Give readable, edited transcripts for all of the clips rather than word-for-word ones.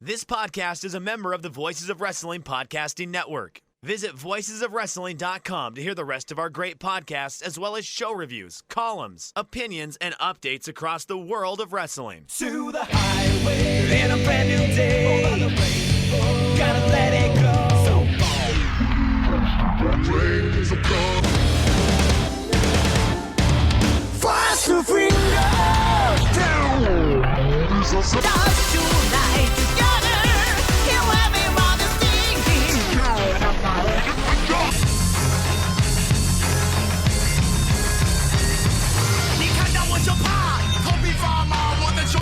This podcast is a member of the Voices of Wrestling Podcasting Network. Visit voicesofwrestling.com to hear the rest of our great podcasts, as well as show reviews, columns, opinions, and updates across the world of wrestling. To the highway in a brand new day. Over the rainbow, gotta let it go. So fast to finger down. Dance tonight together. He'll have me while they're singing. 你看到我就怕，头皮发麻，我的手。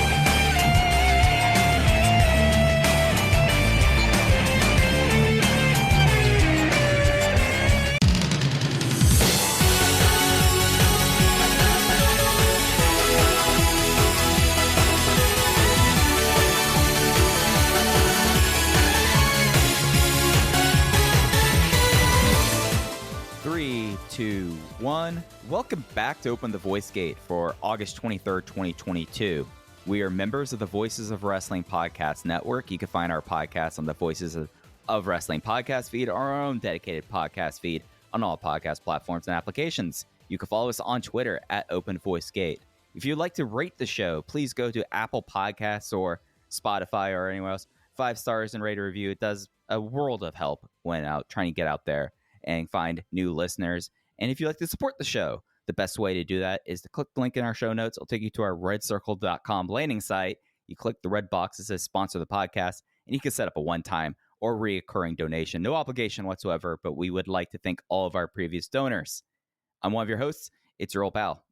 Three, two, one. Welcome back to Open the Voice Gate for August 23rd, 2022. We are members of the Voices of Wrestling Podcast Network. You can find our podcast on the Voices of Wrestling podcast feed, or our own dedicated podcast feed on all podcast platforms and applications. You can follow us on Twitter at Open Voice Gate. If you'd like to rate the show, please go to Apple Podcasts or Spotify or anywhere else. 5 stars and rate a review. It does a world of help when out trying to get out there and find new listeners. And if you'd like to support the show, the best way to do that is to click the link in our show notes. It'll take you to our redcircle.com landing site. You click the red box that says sponsor the podcast, and you can set up a one-time or reoccurring donation. No obligation whatsoever, but we would like to thank all of our previous donors. I'm one of your hosts. It's your old pal,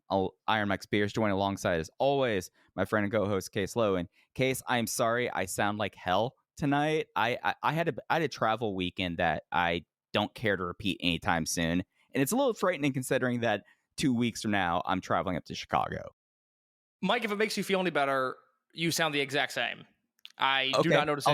Iron Mike Spears, joined alongside, as always, my friend and co-host, Case Lowe. And Case, I'm sorry I sound like hell tonight. I had a travel weekend that I don't care to repeat anytime soon. And it's a little frightening considering that 2 weeks from now, I'm traveling up to Chicago. Mike, if it makes you feel any better, you sound the exact same. I do not notice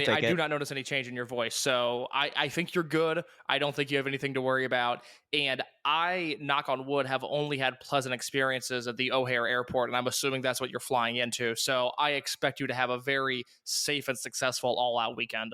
any change in your voice. So I think you're good. I don't think you have anything to worry about. And I, knock on wood, have only had pleasant experiences at the O'Hare Airport, and I'm assuming that's what you're flying into. So I expect you to have a very safe and successful all-out weekend.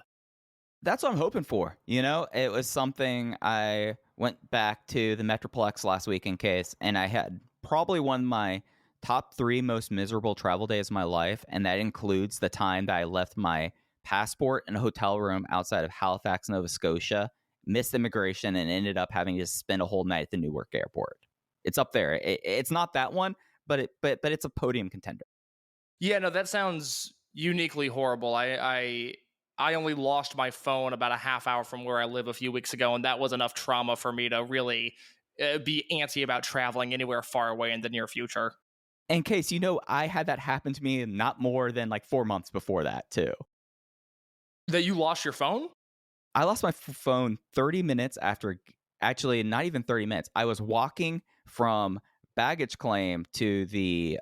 That's what I'm hoping for. You know, it was something. I went back to the Metroplex last week in Case, and I had probably one of my top 3 most miserable travel days of my life. And that includes the time that I left my passport in a hotel room outside of Halifax, Nova Scotia, missed immigration, and ended up having to spend a whole night at the Newark airport. It's up there. It's not that one, but it's a podium contender. Yeah, no, that sounds uniquely horrible. I only lost my phone about a half hour from where I live a few weeks ago, and that was enough trauma for me to really be antsy about traveling anywhere far away in the near future. In Case, you know, I had that happen to me not more than like 4 months before that, too. That you lost your phone? I lost my phone 30 minutes after, actually, not even 30 minutes. I was walking from baggage claim to the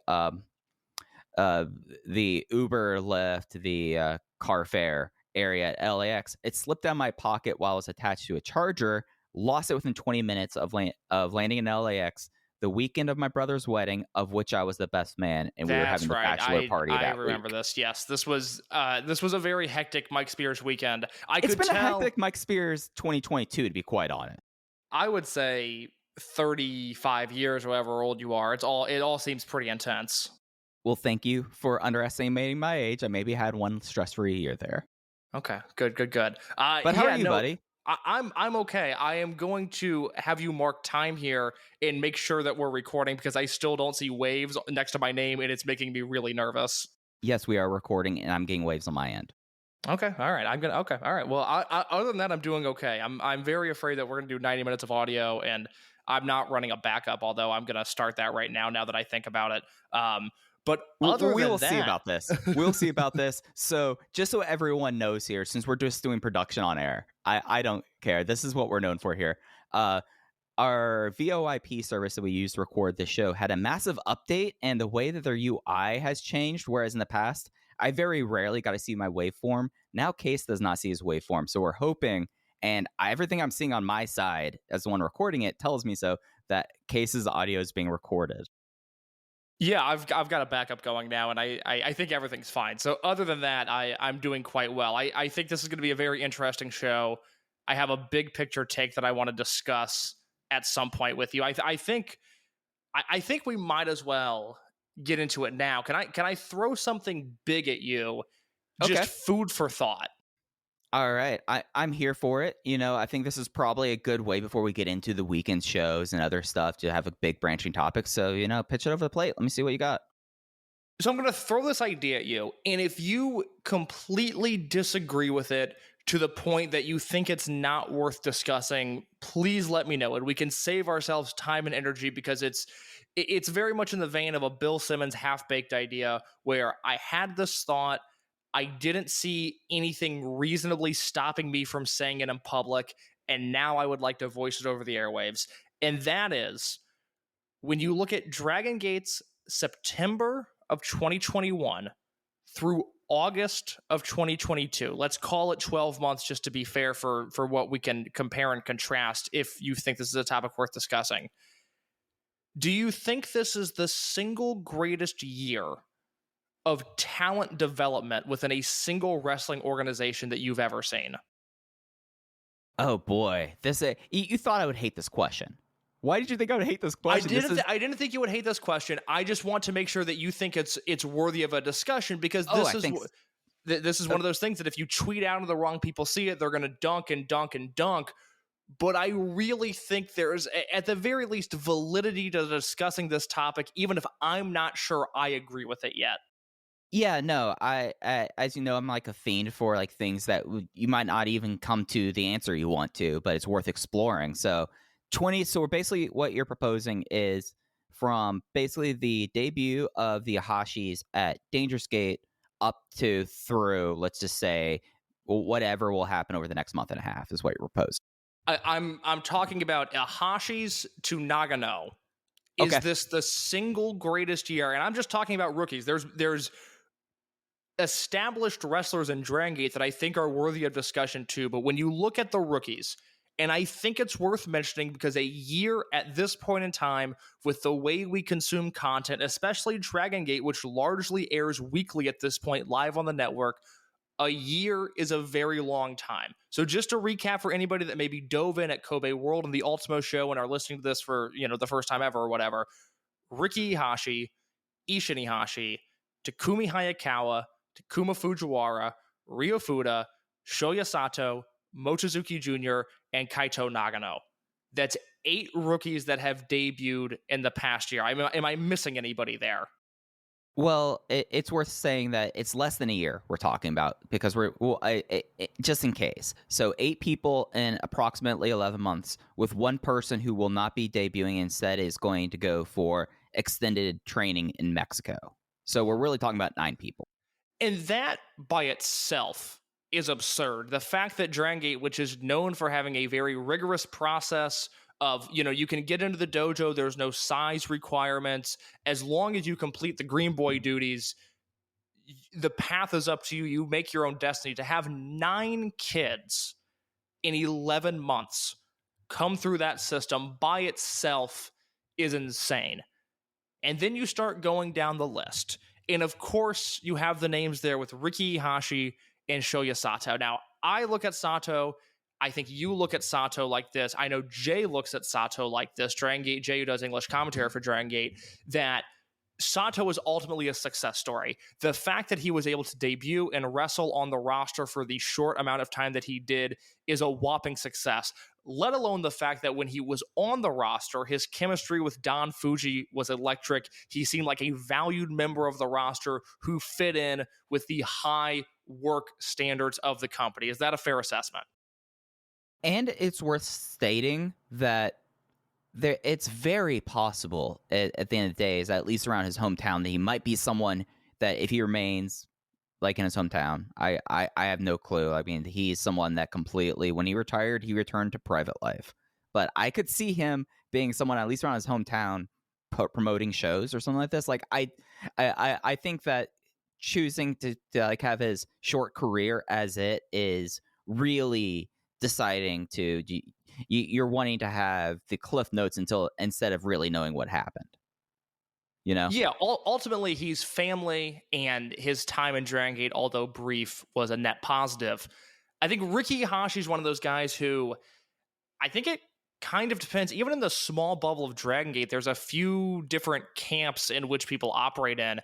Uber Lyft, the car fare area at LAX. It slipped out of my pocket while it was attached to a charger, lost it within 20 minutes of landing in LAX, the weekend of my brother's wedding, of which I was the best man, and we were having the bachelor party that week. I remember this. Yes, this was a very hectic Mike Spears weekend. It's been a hectic Mike Spears 2022, to be quite honest. I would say 35 years, however old you are. It all seems pretty intense. Well, thank you for underestimating my age. I maybe had one stress-free year there. Okay, good. But how are you, buddy? I'm okay. I am going to have you mark time here and make sure that we're recording, because I still don't see waves next to my name, and it's making me really nervous. Yes, we are recording, and I'm getting waves on my end. Okay, all right. All right. Well, other than that, I'm doing okay. I'm very afraid that we're gonna do 90 minutes of audio, and I'm not running a backup. Although I'm gonna start that right now. Now that I think about it. But we'll see about this. We'll see about this. So just so everyone knows here, since we're just doing production on air, I don't care. This is what we're known for here. Our VoIP service that we use to record this show had a massive update, and the way that their UI has changed, whereas in the past, I very rarely got to see my waveform. Now Case does not see his waveform. So we're hoping, and everything I'm seeing on my side as the one recording it tells me so, that Case's audio is being recorded. Yeah, I've got a backup going now, and I think everything's fine. So other than that, I'm doing quite well. I think this is going to be a very interesting show. I have a big picture take that I want to discuss at some point with you. I think we might as well get into it now. Can I throw something big at you? Just Okay. food for thought. All right. I'm here for it. I think this is probably a good way before we get into the weekend shows and other stuff to have a big branching topic. So, pitch it over the plate. Let me see what you got. So I'm going to throw this idea at you. And if you completely disagree with it to the point that you think it's not worth discussing, please let me know. And we can save ourselves time and energy, because it's very much in the vein of a Bill Simmons half-baked idea where I had this thought, I didn't see anything reasonably stopping me from saying it in public, and now I would like to voice it over the airwaves. And that is, when you look at Dragongate's September of 2021 through August of 2022, let's call it 12 months just to be fair for what we can compare and contrast if you think this is a topic worth discussing. Do you think this is the single greatest year of talent development within a single wrestling organization that you've ever seen? Oh boy, you thought I would hate this question. Why did you think I would hate this question? I didn't think you would hate this question. I just want to make sure that you think it's worthy of a discussion, because this is one of those things that if you tweet out and the wrong people see it, they're going to dunk and dunk and dunk. But I really think there's, at the very least, validity to discussing this topic, even if I'm not sure I agree with it yet. Yeah, no, I as you know, I'm like a fiend for like things that you might not even come to the answer you want to, but it's worth exploring. So we're basically, what you're proposing is from basically the debut of the Iihashis at Dangerous Gate up to through, let's just say, whatever will happen over the next month and a half is what you're proposing. I'm talking about Iihashis to Nagano. Is this the single greatest year? And I'm just talking about rookies. There's established wrestlers in Dragongate that I think are worthy of discussion too. But when you look at the rookies, and I think it's worth mentioning because a year at this point in time, with the way we consume content, especially Dragongate, which largely airs weekly at this point live on the network, a year is a very long time. So just to recap for anybody that maybe dove in at Kobe World and the Ultimo show and are listening to this for, the first time ever or whatever, Riki Iihashi, Ishin Iihashi, Takumi Hayakawa, Takuma Fujiwara, Ryo Fuda, Shoya Sato, Mochizuki Jr., and Kaito Nagano. That's 8 rookies that have debuted in the past year. Am I missing anybody there? Well, it's worth saying that it's less than a year we're talking about, because just in case. So 8 people in approximately 11 months, with one person who will not be debuting, instead is going to go for extended training in Mexico. So we're really talking about 9 people. And that by itself is absurd. The fact that Dragongate, which is known for having a very rigorous process of, you can get into the dojo, there's no size requirements. As long as you complete the green boy duties, the path is up to you. You make your own destiny. To have 9 kids in 11 months come through that system by itself is insane. And then you start going down the list. And of course, you have the names there with Riki Iihashi and Shoya Sato. Now, I look at Sato. I think you look at Sato like this. I know Jay looks at Sato like this. Dragongate, Jay, who does English commentary for Dragongate, that Sato is ultimately a success story. The fact that he was able to debut and wrestle on the roster for the short amount of time that he did is a whopping success, let alone the fact that when he was on the roster, his chemistry with Don Fuji was electric. He seemed like a valued member of the roster who fit in with the high work standards of the company. Is that a fair assessment? And it's worth stating that it's very possible at the end of the day, is at least around his hometown, that he might be someone that, if he remains like in his hometown, I have no clue. I mean, he's someone that completely, when he retired, he returned to private life. But I could see him being someone at least around his hometown promoting shows or something like this. Like I think that choosing to like have his short career as it is really deciding to you're wanting to have the cliff notes instead of really knowing what happened. you know? Yeah, ultimately he's family, and his time in Dragongate, although brief, was a net positive. I think Ricky Iihashi is one of those guys who I think it kind of depends. Even in the small bubble of Dragongate, there's a few different camps in which people operate in.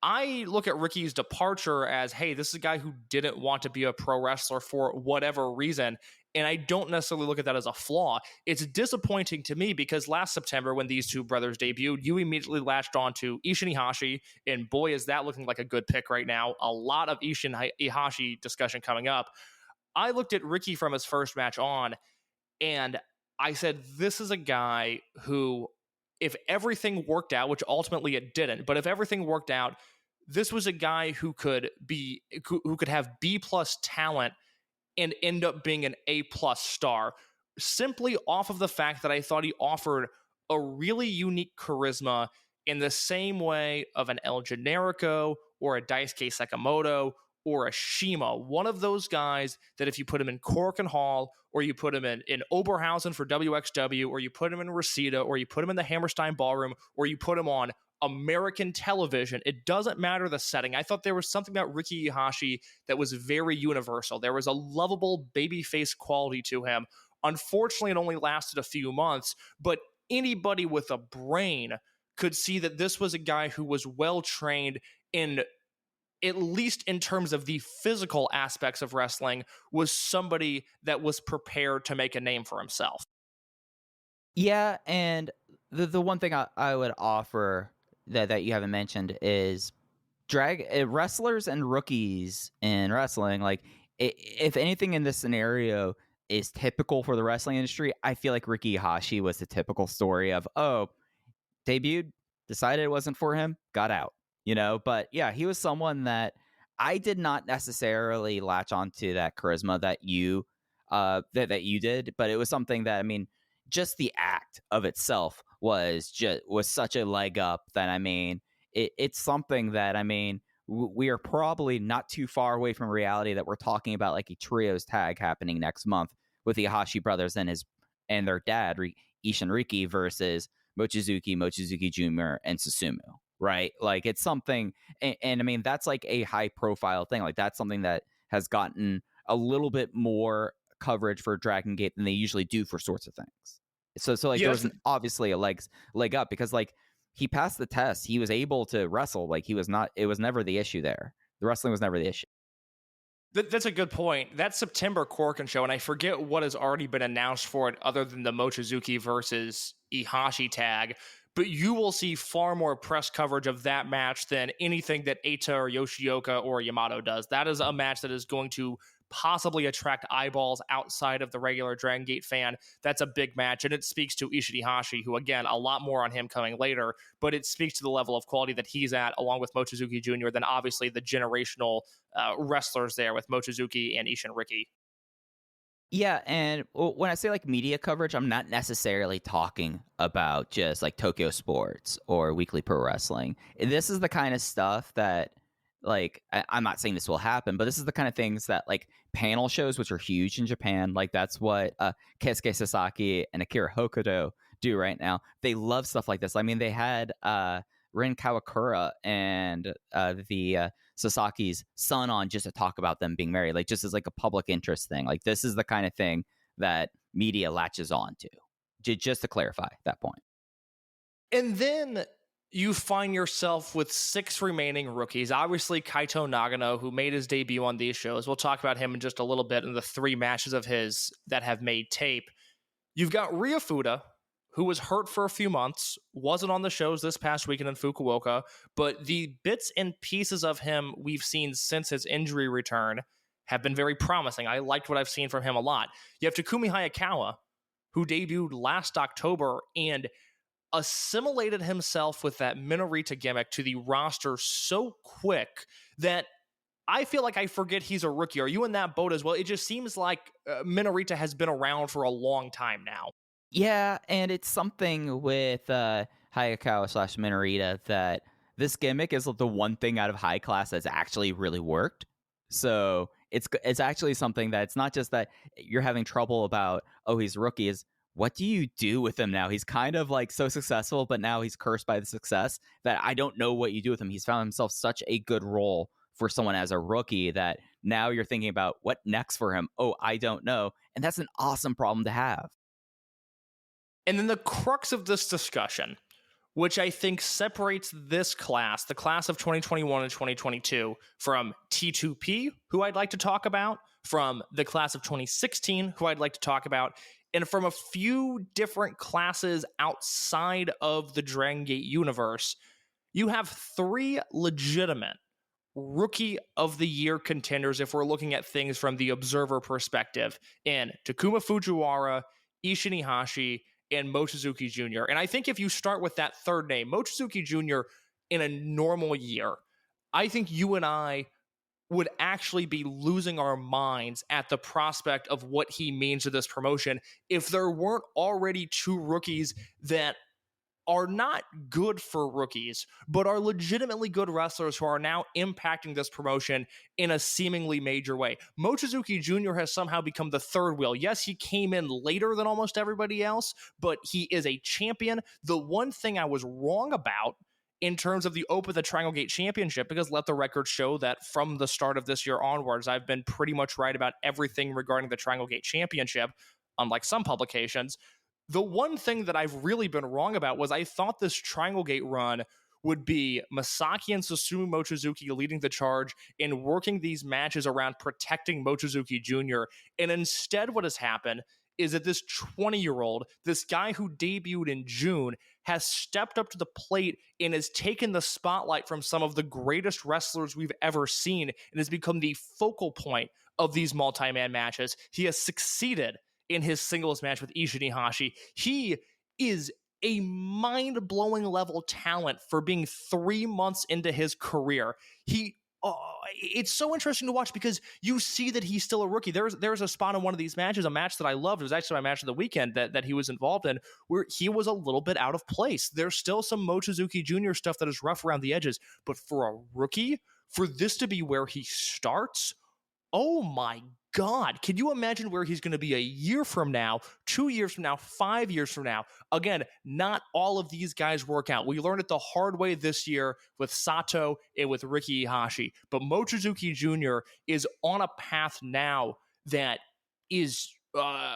I look at Ricky's departure as, hey, this is a guy who didn't want to be a pro wrestler for whatever reason. And I don't necessarily look at that as a flaw. It's disappointing to me because last September, when these two brothers debuted, you immediately latched on to Ishin Iihashi. And boy, is that looking like a good pick right now. A lot of Ishin Iihashi discussion coming up. I looked at Ricky from his first match on, and I said, this is a guy who, if everything worked out, which ultimately it didn't, but if everything worked out, this was a guy who could have B+ talent and end up being an A+ star, simply off of the fact that I thought he offered a really unique charisma in the same way of an El Generico or a Daisuke Sekimoto or a Shima, one of those guys that if you put him in Korakuen Hall, or you put him in Oberhausen for WXW, or you put him in Reseda, or you put him in the Hammerstein Ballroom, or you put him on American television, it doesn't matter the setting. I thought there was something about Ricky Iihashi that was very universal. There was a lovable babyface quality to him. Unfortunately, it only lasted a few months, but anybody with a brain could see that this was a guy who was well trained in, at least in terms of the physical aspects of wrestling, was somebody that was prepared to make a name for himself. Yeah, and the one thing I would offer that you haven't mentioned is wrestlers and rookies in wrestling. Like, if anything in this scenario is typical for the wrestling industry, I feel like Ricky Iihashi was the typical story of, debuted, decided it wasn't for him, got out. You know, but yeah, he was someone that I did not necessarily latch onto that charisma that you that you did, but it was something that, I mean, just the act of itself was such a leg up that, I mean, it's something that, I mean, we are probably not too far away from reality that we're talking about like a trios tag happening next month with the Iihashi brothers and their dad Ishin Riki versus Mochizuki Jr. and Susumu. Right? Like, it's something, and I mean, that's like a high profile thing. Like, that's something that has gotten a little bit more coverage for Dragongate than they usually do for sorts of things. So like, there was obviously a leg up because, like, he passed the test. He was able to wrestle. Like, it was never the issue there. The wrestling was never the issue. That's a good point. That September Korakuen show, and I forget what has already been announced for it other than the Mochizuki versus Iihashi tag, but you will see far more press coverage of that match than anything that Eita or Yoshioka or Yamato does. That is a match that is going to possibly attract eyeballs outside of the regular Dragongate fan. That's a big match, and it speaks to Ishin Iihashi, who, again, a lot more on him coming later, but it speaks to the level of quality that he's at, along with Mochizuki Jr., than obviously the generational wrestlers there with Mochizuki and Ishin Riki. Yeah, and when I say like media coverage, I'm not necessarily talking about just like Tokyo Sports or Weekly Pro Wrestling. This is the kind of stuff that, like, I'm not saying this will happen, but this is the kind of things that, like, panel shows, which are huge in Japan, like that's what Keisuke Sasaki and Akira Hokuto do right now. They love stuff like this. I mean, they had Ren Kawakura and the Sasaki's son on just to talk about them being married, like, just as like a public interest thing. Like, this is the kind of thing that media latches on to, just to clarify that point. And then you find yourself with 6 remaining rookies. Obviously, Kaito Nagano, who made his debut on these shows. We'll talk about him in just a little bit in the 3 matches of his that have made tape. You've got Ryofuda, who was hurt for a few months, wasn't on the shows this past weekend in Fukuoka, but the bits and pieces of him we've seen since his injury return have been very promising. I liked what I've seen from him a lot. You have Takumi Hayakawa, who debuted last October and assimilated himself with that Minorita gimmick to the roster so quick that I feel like I forget he's a rookie. Are you in that boat as well? It just seems like Minorita has been around for a long time now. Yeah, and it's something with Hayakawa / Minorita that this gimmick is the one thing out of high class that's actually really worked. So it's actually something that it's not just that you're having trouble about, oh, he's a rookie. Is what do you do with him now? He's kind of like so successful, but now he's cursed by the success that I don't know what you do with him. He's found himself such a good role for someone as a rookie that now you're thinking about what next for him. Oh, I don't know. And that's an awesome problem to have. And then the crux of this discussion, which I think separates this class, the class of 2021 and 2022, from T2P, who I'd like to talk about, from the class of 2016, who I'd like to talk about, and from a few different classes outside of the Dragongate universe. You have 3 legitimate Rookie of the Year contenders if we're looking at things from the observer perspective, in Takuma Fujiwara, Ishin Iihashi, and Mochizuki Jr. And I think if you start with that third name, Mochizuki Jr., in a normal year, I think you and I would actually be losing our minds at the prospect of what he means to this promotion if there weren't already 2 rookies that are not good for rookies, but are legitimately good wrestlers who are now impacting this promotion in a seemingly major way. Mochizuki Jr. has somehow become the third wheel. Yes, he came in later than almost everybody else, but he is a champion. The one thing I was wrong about in terms of the Open the Dragongate Championship, because let the record show that from the start of this year onwards, I've been pretty much right about everything regarding the Dragongate Championship, unlike some publications. The one thing that I've really been wrong about was I thought this Dragongate run would be Masaki and Susumu Mochizuki leading the charge in working these matches around protecting Mochizuki Jr. And instead what has happened is that this 20-year-old, this guy who debuted in June, has stepped up to the plate and has taken the spotlight from some of the greatest wrestlers we've ever seen and has become the focal point of these multi-man matches. He has succeeded in his singles match with Ishin Iihashi. He is a mind-blowing level talent for being 3 months into his career. It's so interesting to watch because you see that he's still a rookie. There's a spot in one of these matches, a match that I loved. It was actually my match of the weekend that he was involved in, where he was a little bit out of place. There's still some Mochizuki Jr. stuff that is rough around the edges, but for a rookie, for this to be where he starts, oh my God, can you imagine where he's going to be a year from now, 2 years from now, 5 years from now? Again, not all of these guys work out. We learned it the hard way this year with Sato and with Ricky Iihashi. But Mochizuki Jr. is on a path now that is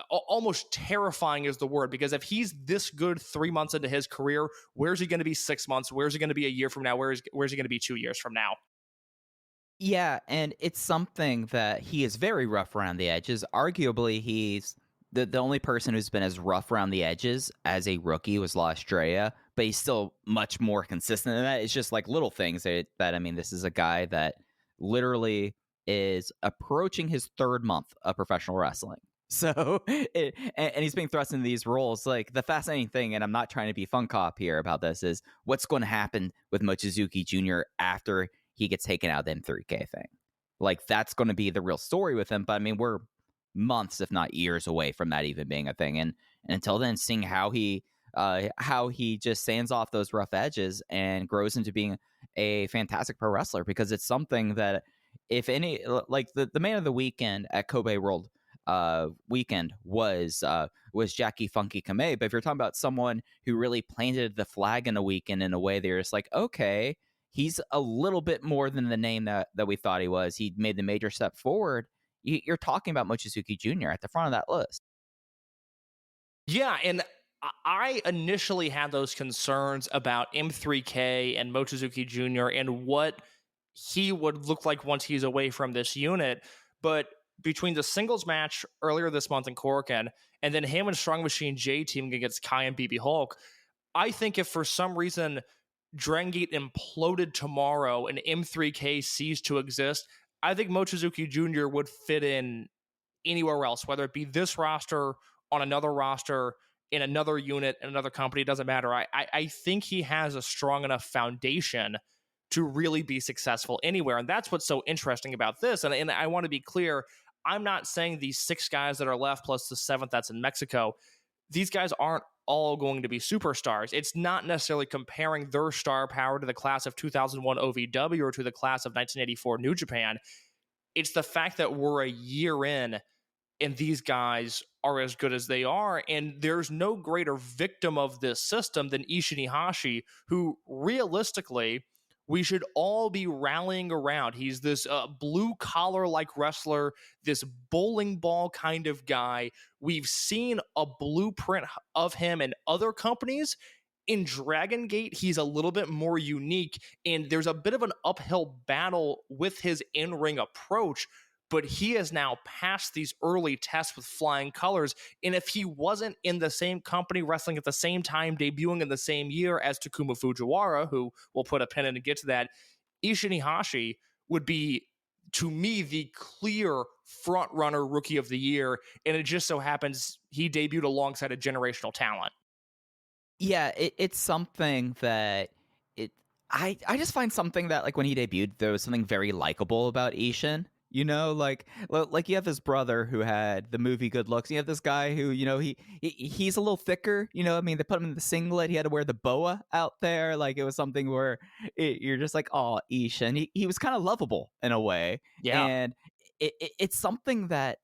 almost terrifying is the word, because if he's this good 3 months into his career, where's he going to be 6 months? Where's he going to be a year from now? Where's he going to be 2 years from now? Yeah, and it's something that he is very rough around the edges. Arguably, he's the only person who's been as rough around the edges as a rookie was La Estrella, but he's still much more consistent than that. It's just like little things that I mean, this is a guy that literally is approaching his 3rd month of professional wrestling. So, and he's being thrust into these roles. Like, the fascinating thing, and I'm not trying to be fun cop here about this, is what's going to happen with Mochizuki Jr. after he gets taken out of the M3K thing. Like, that's going to be the real story with him. But I mean, we're months, if not years, away from that even being a thing. And until then, seeing how he just sands off those rough edges and grows into being a fantastic pro wrestler, because it's something that, if any, like the man of the weekend at Kobe World weekend was Jackie Funky Kamei. But if you're talking about someone who really planted the flag in a weekend in a way, they're just like, okay, he's a little bit more than the name that we thought he was. He made the major step forward. You're talking about Mochizuki Jr. at the front of that list. Yeah, and I initially had those concerns about M3K and Mochizuki Jr. and what he would look like once he's away from this unit. But between the singles match earlier this month in Korakuen and then him and Strong Machine J teaming against Kai and BB Hulk, I think if for some reason Dragongate imploded tomorrow and M3K ceased to exist, I think Mochizuki Jr. would fit in anywhere else, whether it be this roster, on another roster, in another unit, in another company. It doesn't matter. I think he has a strong enough foundation to really be successful anywhere. And that's what's so interesting about this. And I want to be clear, I'm not saying these 6 guys that are left plus the 7th that's in Mexico, these guys aren't all going to be superstars. It's not necessarily comparing their star power to the class of 2001 OVW or to the class of 1984 New Japan. It's the fact that we're a year in and these guys are as good as they are. And there's no greater victim of this system than Ishin Iihashi, who realistically we should all be rallying around. He's this blue collar like wrestler, this bowling ball kind of guy. We've seen a blueprint of him in other companies. In Dragon Gate, he's a little bit more unique, and there's a bit of an uphill battle with his in-ring approach, but he has now passed these early tests with flying colors. And if he wasn't in the same company, wrestling at the same time, debuting in the same year as Takuma Fujiwara, who we'll put a pin in and get to that, Ishin Iihashi would be, to me, the clear front runner rookie of the year. And it just so happens he debuted alongside a generational talent. Yeah, it's something that I just find something that, like, when he debuted, there was something very likable about Ishin. You know, like you have this brother who had the movie Good Looks. You have this guy who, you know, he's a little thicker. You know, I mean, they put him in the singlet. He had to wear the boa out there. Like, it was something where you're just like, oh, Ishin. He was kind of lovable in a way. Yeah. And it's something that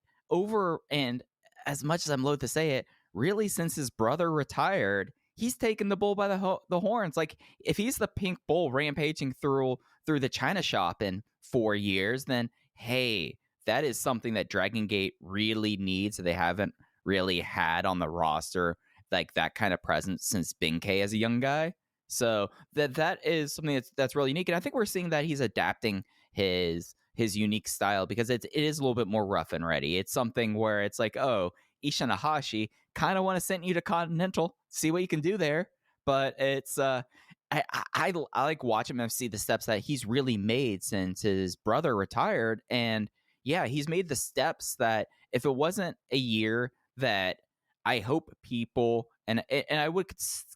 and as much as I'm loath to say it, really, since his brother retired, he's taken the bull by the horns. Like, if he's the pink bull rampaging through the China shop in 4 years, then hey, that is something that Dragon Gate really needs. They haven't really had on the roster, like, that kind of presence since Benkei as a young guy. So that is something that's really unique. And I think we're seeing that he's adapting his unique style, because it is a little bit more rough and ready. It's something where it's like, oh, Ishin Iihashi, kind of want to send you to Continental, see what you can do there. But it's I like watch him and see the steps that he's really made since his brother retired. And yeah, he's made the steps that, if it wasn't a year that I hope people, and I would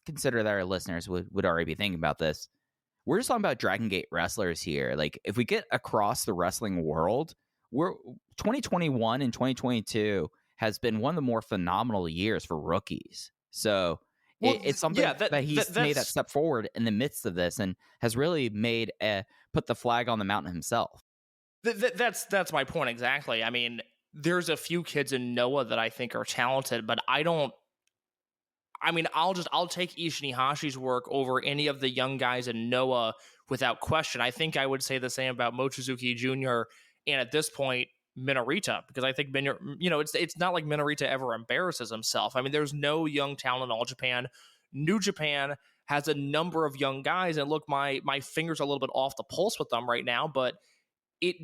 consider that our listeners would already be thinking about this, we're just talking about Dragon Gate wrestlers here. Like, if we get across the wrestling world, 2021 and 2022 has been one of the more phenomenal years for rookies. So it's something that he's made that step forward in the midst of this, and has really put the flag on the mountain himself. That's my point exactly. I mean, there's a few kids in Noah that I think are talented, but I'll take Ishin Ihashi's work over any of the young guys in Noah without question. I think I would say the same about Mochizuki Jr. and, at this point, Minorita, because I think it's not like Minorita ever embarrasses himself. I mean, there's no young talent in All Japan. New Japan has a number of young guys, and look, my fingers are a little bit off the pulse with them right now, but it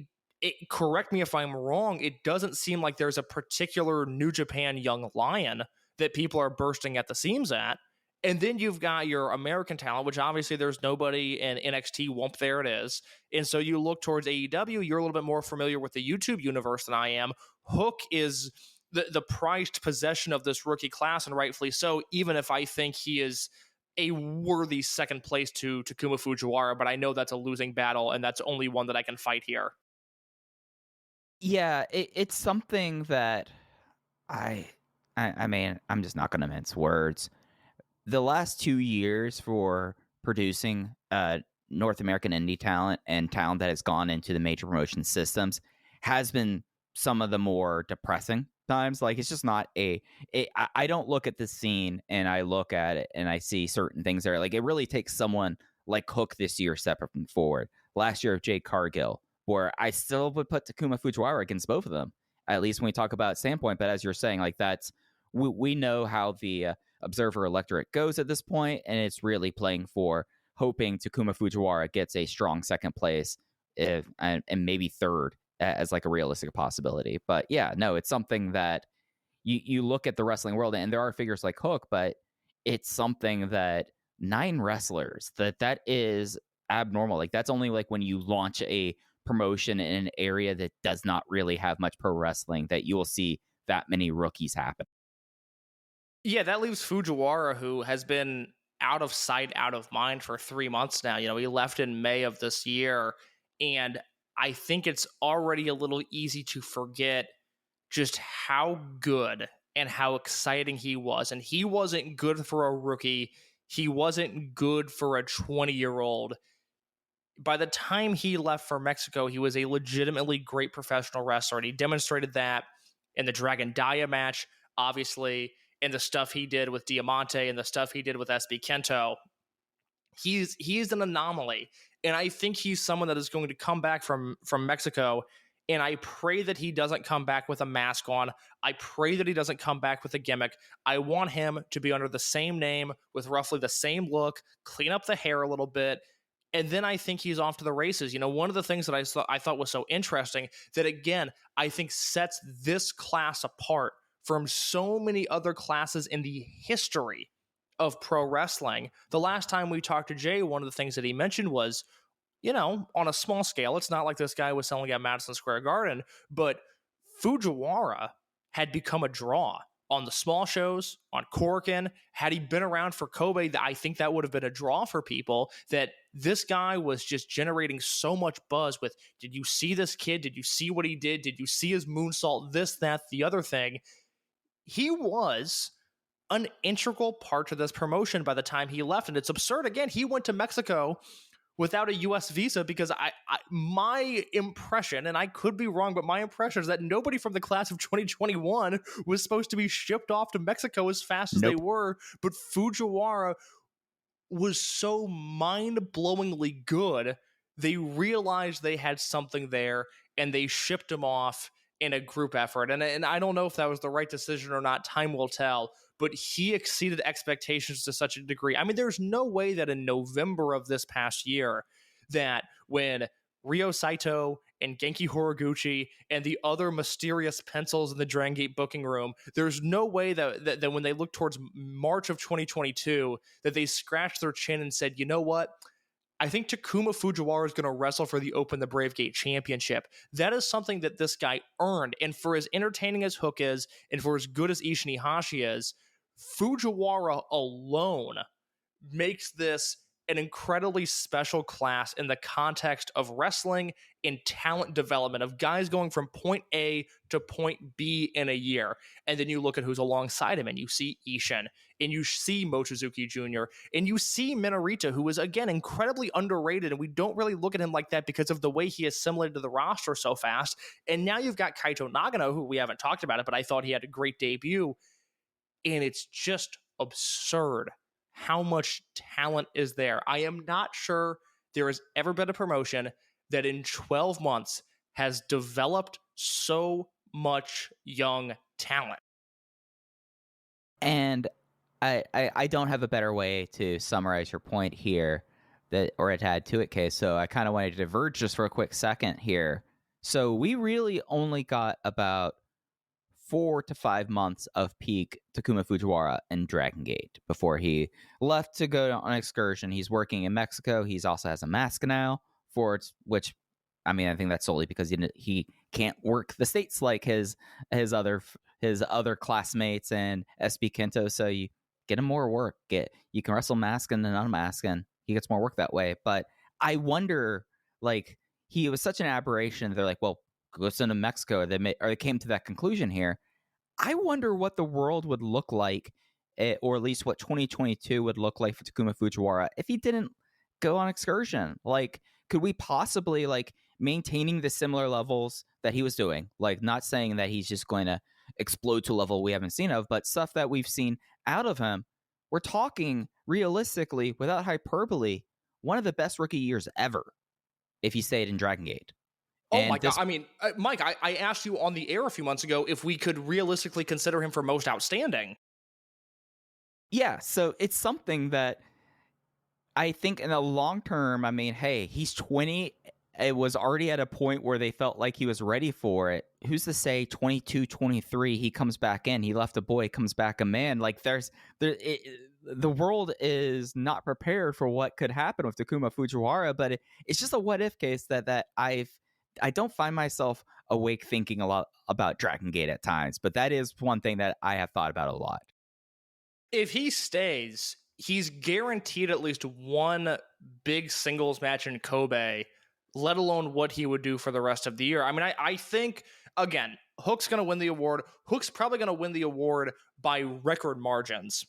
correct me if I'm wrong, it doesn't seem like there's a particular New Japan young lion that people are bursting at the seams at. And then you've got your American talent, which obviously there's nobody in NXT. Whoop, there it is. And so you look towards AEW, you're a little bit more familiar with the YouTube universe than I am. Hook is the prized possession of this rookie class, and rightfully so, even if I think he is a worthy second place to Takuma Fujiwara, but I know that's a losing battle, and that's only one that I can fight here. Yeah, it's something that I mean, I'm just not going to mince words. The last 2 years for producing North American indie talent and talent that has gone into the major promotion systems has been some of the more depressing times. Like, it's just not I don't look at the scene and I look at it and I see certain things there. Like, it really takes someone like Hook this year stepping forward. Last year of Jade Cargill, where I still would put Takuma Fujiwara against both of them, at least when we talk about standpoint. But as you're saying, like, that's we know how the Observer electorate goes at this point, and it's really playing for hoping Takuma Fujiwara gets a strong second place, and maybe third as like a realistic possibility. But yeah, no, it's something that you look at the wrestling world, and there are figures like Hook, but it's something that 9 wrestlers, that is abnormal. Like, that's only like when you launch a promotion in an area that does not really have much pro wrestling that you will see that many rookies happen. Yeah, that leaves Fujiwara, who has been out of sight, out of mind for 3 months now. You know, he left in May of this year, and I think it's already a little easy to forget just how good and how exciting he was. And he wasn't good for a rookie. He wasn't good for a 20-year-old. By the time he left for Mexico, he was a legitimately great professional wrestler, and he demonstrated that in the Dragon Dia match, obviously, in the stuff he did with Diamante and the stuff he did with SB Kento. He's an anomaly, and I think he's someone that is going to come back from Mexico, and I pray that he doesn't come back with a mask on. I pray that he doesn't come back with a gimmick. I want him to be under the same name with roughly the same look, clean up the hair a little bit, and then I think he's off to the races. One of the things that I thought was so interesting that, again, I think sets this class apart from so many other classes in the history of pro wrestling. The last time we talked to Jay, one of the things that he mentioned was, on a small scale, it's not like this guy was selling at Madison Square Garden, but Fujiwara had become a draw on the small shows, on Korakuen. Had he been around for Kobe, I think that would have been a draw for people, that this guy was just generating so much buzz with, did you see this kid? Did you see what he did? Did you see his moonsault? This, that, the other thing. He was an integral part to this promotion by the time he left. And it's absurd. Again, he went to Mexico without a U.S. visa because my impression, and I could be wrong, but my impression is that nobody from the class of 2021 was supposed to be shipped off to Mexico as fast as they were. But Fujiwara was so mind-blowingly good, they realized they had something there, and they shipped him off in a group effort. And I don't know if that was the right decision or not. Time will tell. But he exceeded expectations to such a degree. I mean, there's no way that in November of this past year, that when Ryo Saito and Genki Horiguchi and the other mysterious pencils in the Dragongate booking room, there's no way that when they look towards March of 2022, that they scratched their chin and said, you know what? I think Takuma Fujiwara is going to wrestle for the Open the Brave Gate Championship. That is something that this guy earned. And for as entertaining as Hook is, and for as good as Ishin Iihashi is, Fujiwara alone makes this an incredibly special class in the context of wrestling and talent development, of guys going from point A to point B in a year. And then you look at who's alongside him, and you see Ishin, and you see Mochizuki Jr., and you see Minorita, who is, again, incredibly underrated, and we don't really look at him like that because of the way he assimilated to the roster so fast. And now you've got Kaito Nagano, who we haven't talked about it, but I thought he had a great debut. And it's just absurd how much talent is there. I am not sure there has ever been a promotion that in 12 months has developed so much young talent. And I don't have a better way to summarize your point here or to add to it, Kay. So I kind of wanted to diverge just for a quick second here. So we really only got about 4 to 5 months of peak Takuma Fujiwara in Dragongate before he left to go on an excursion. He's working in Mexico. He's also has a mask now which, I mean, I think that's solely because he can't work the States like his other classmates and SB Kento. So you get him more work. You can wrestle mask and then unmask, and he gets more work that way. But I wonder, like, he was such an aberration. They're like, well, go send him to Mexico. They came to that conclusion here. I wonder what the world would look like, or at least what 2022 would look like for Takuma Fujiwara if he didn't go on excursion. Like, could we possibly, like, maintaining the similar levels that he was doing, like, not saying that he's just going to explode to a level we haven't seen of, but stuff that we've seen out of him, we're talking realistically, without hyperbole, one of the best rookie years ever if he stayed in Dragongate. Oh my God. I mean, Mike, I asked you on the air a few months ago if we could realistically consider him for most outstanding. Yeah, so it's something that I think in the long term, I mean, hey, he's 20. It was already at a point where they felt like he was ready for it. Who's to say 22, 23, he comes back in. He left a boy, comes back a man. Like, the world is not prepared for what could happen with Takuma Fujiwara, but it's just a what-if case that I don't find myself awake thinking a lot about Dragongate at times, but that is one thing that I have thought about a lot. If he stays, he's guaranteed at least one big singles match in Kobe, let alone what he would do for the rest of the year. I mean, I think, again, Hook's going to win the award. Hook's probably going to win the award by record margins.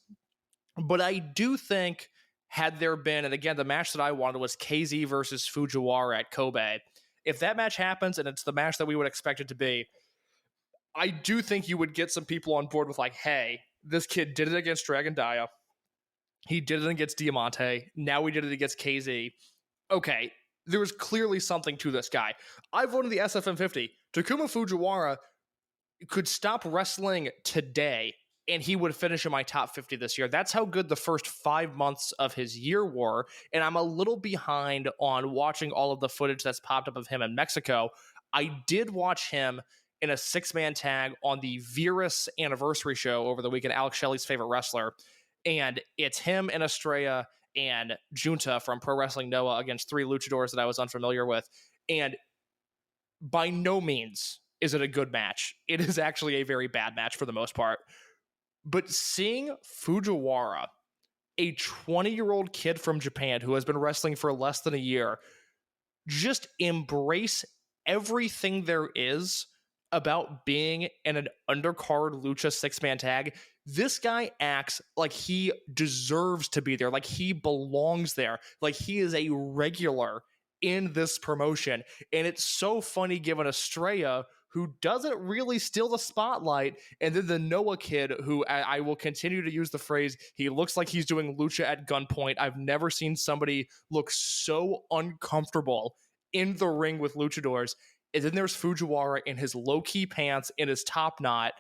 But I do think, had there been, and again, the match that I wanted was KZ versus Fujiwara at Kobe. If that match happens and it's the match that we would expect it to be, I do think you would get some people on board with like, hey, this kid did it against Dragon Dia. He did it against Diamante. Now we did it against KZ. Okay, there's clearly something to this guy. I voted the SFM 50. Takuma Fujiwara could stop wrestling today and he would finish in my top 50 this year. That's how good the first 5 months of his year were. And I'm a little behind on watching all of the footage that's popped up of him in Mexico. I did watch him in a 6-man tag on the Virus anniversary show over the weekend, Alex Shelley's favorite wrestler. And it's him and Estrella and Junta from Pro Wrestling Noah against 3 luchadors that I was unfamiliar with. And by no means is it a good match. It is actually a very bad match for the most part. But seeing Fujiwara, a 20-year-old kid from Japan who has been wrestling for less than a year, just embrace everything there is about being in an undercard lucha 6-man tag. This guy acts like he deserves to be there, like he belongs there, like he is a regular in this promotion. And it's so funny given Estrella, who doesn't really steal the spotlight, and then the Noah kid, who I will continue to use the phrase, he looks like he's doing lucha at gunpoint. I've never seen somebody look so uncomfortable in the ring with luchadors. And then there's Fujiwara in his low-key pants, in his top knot,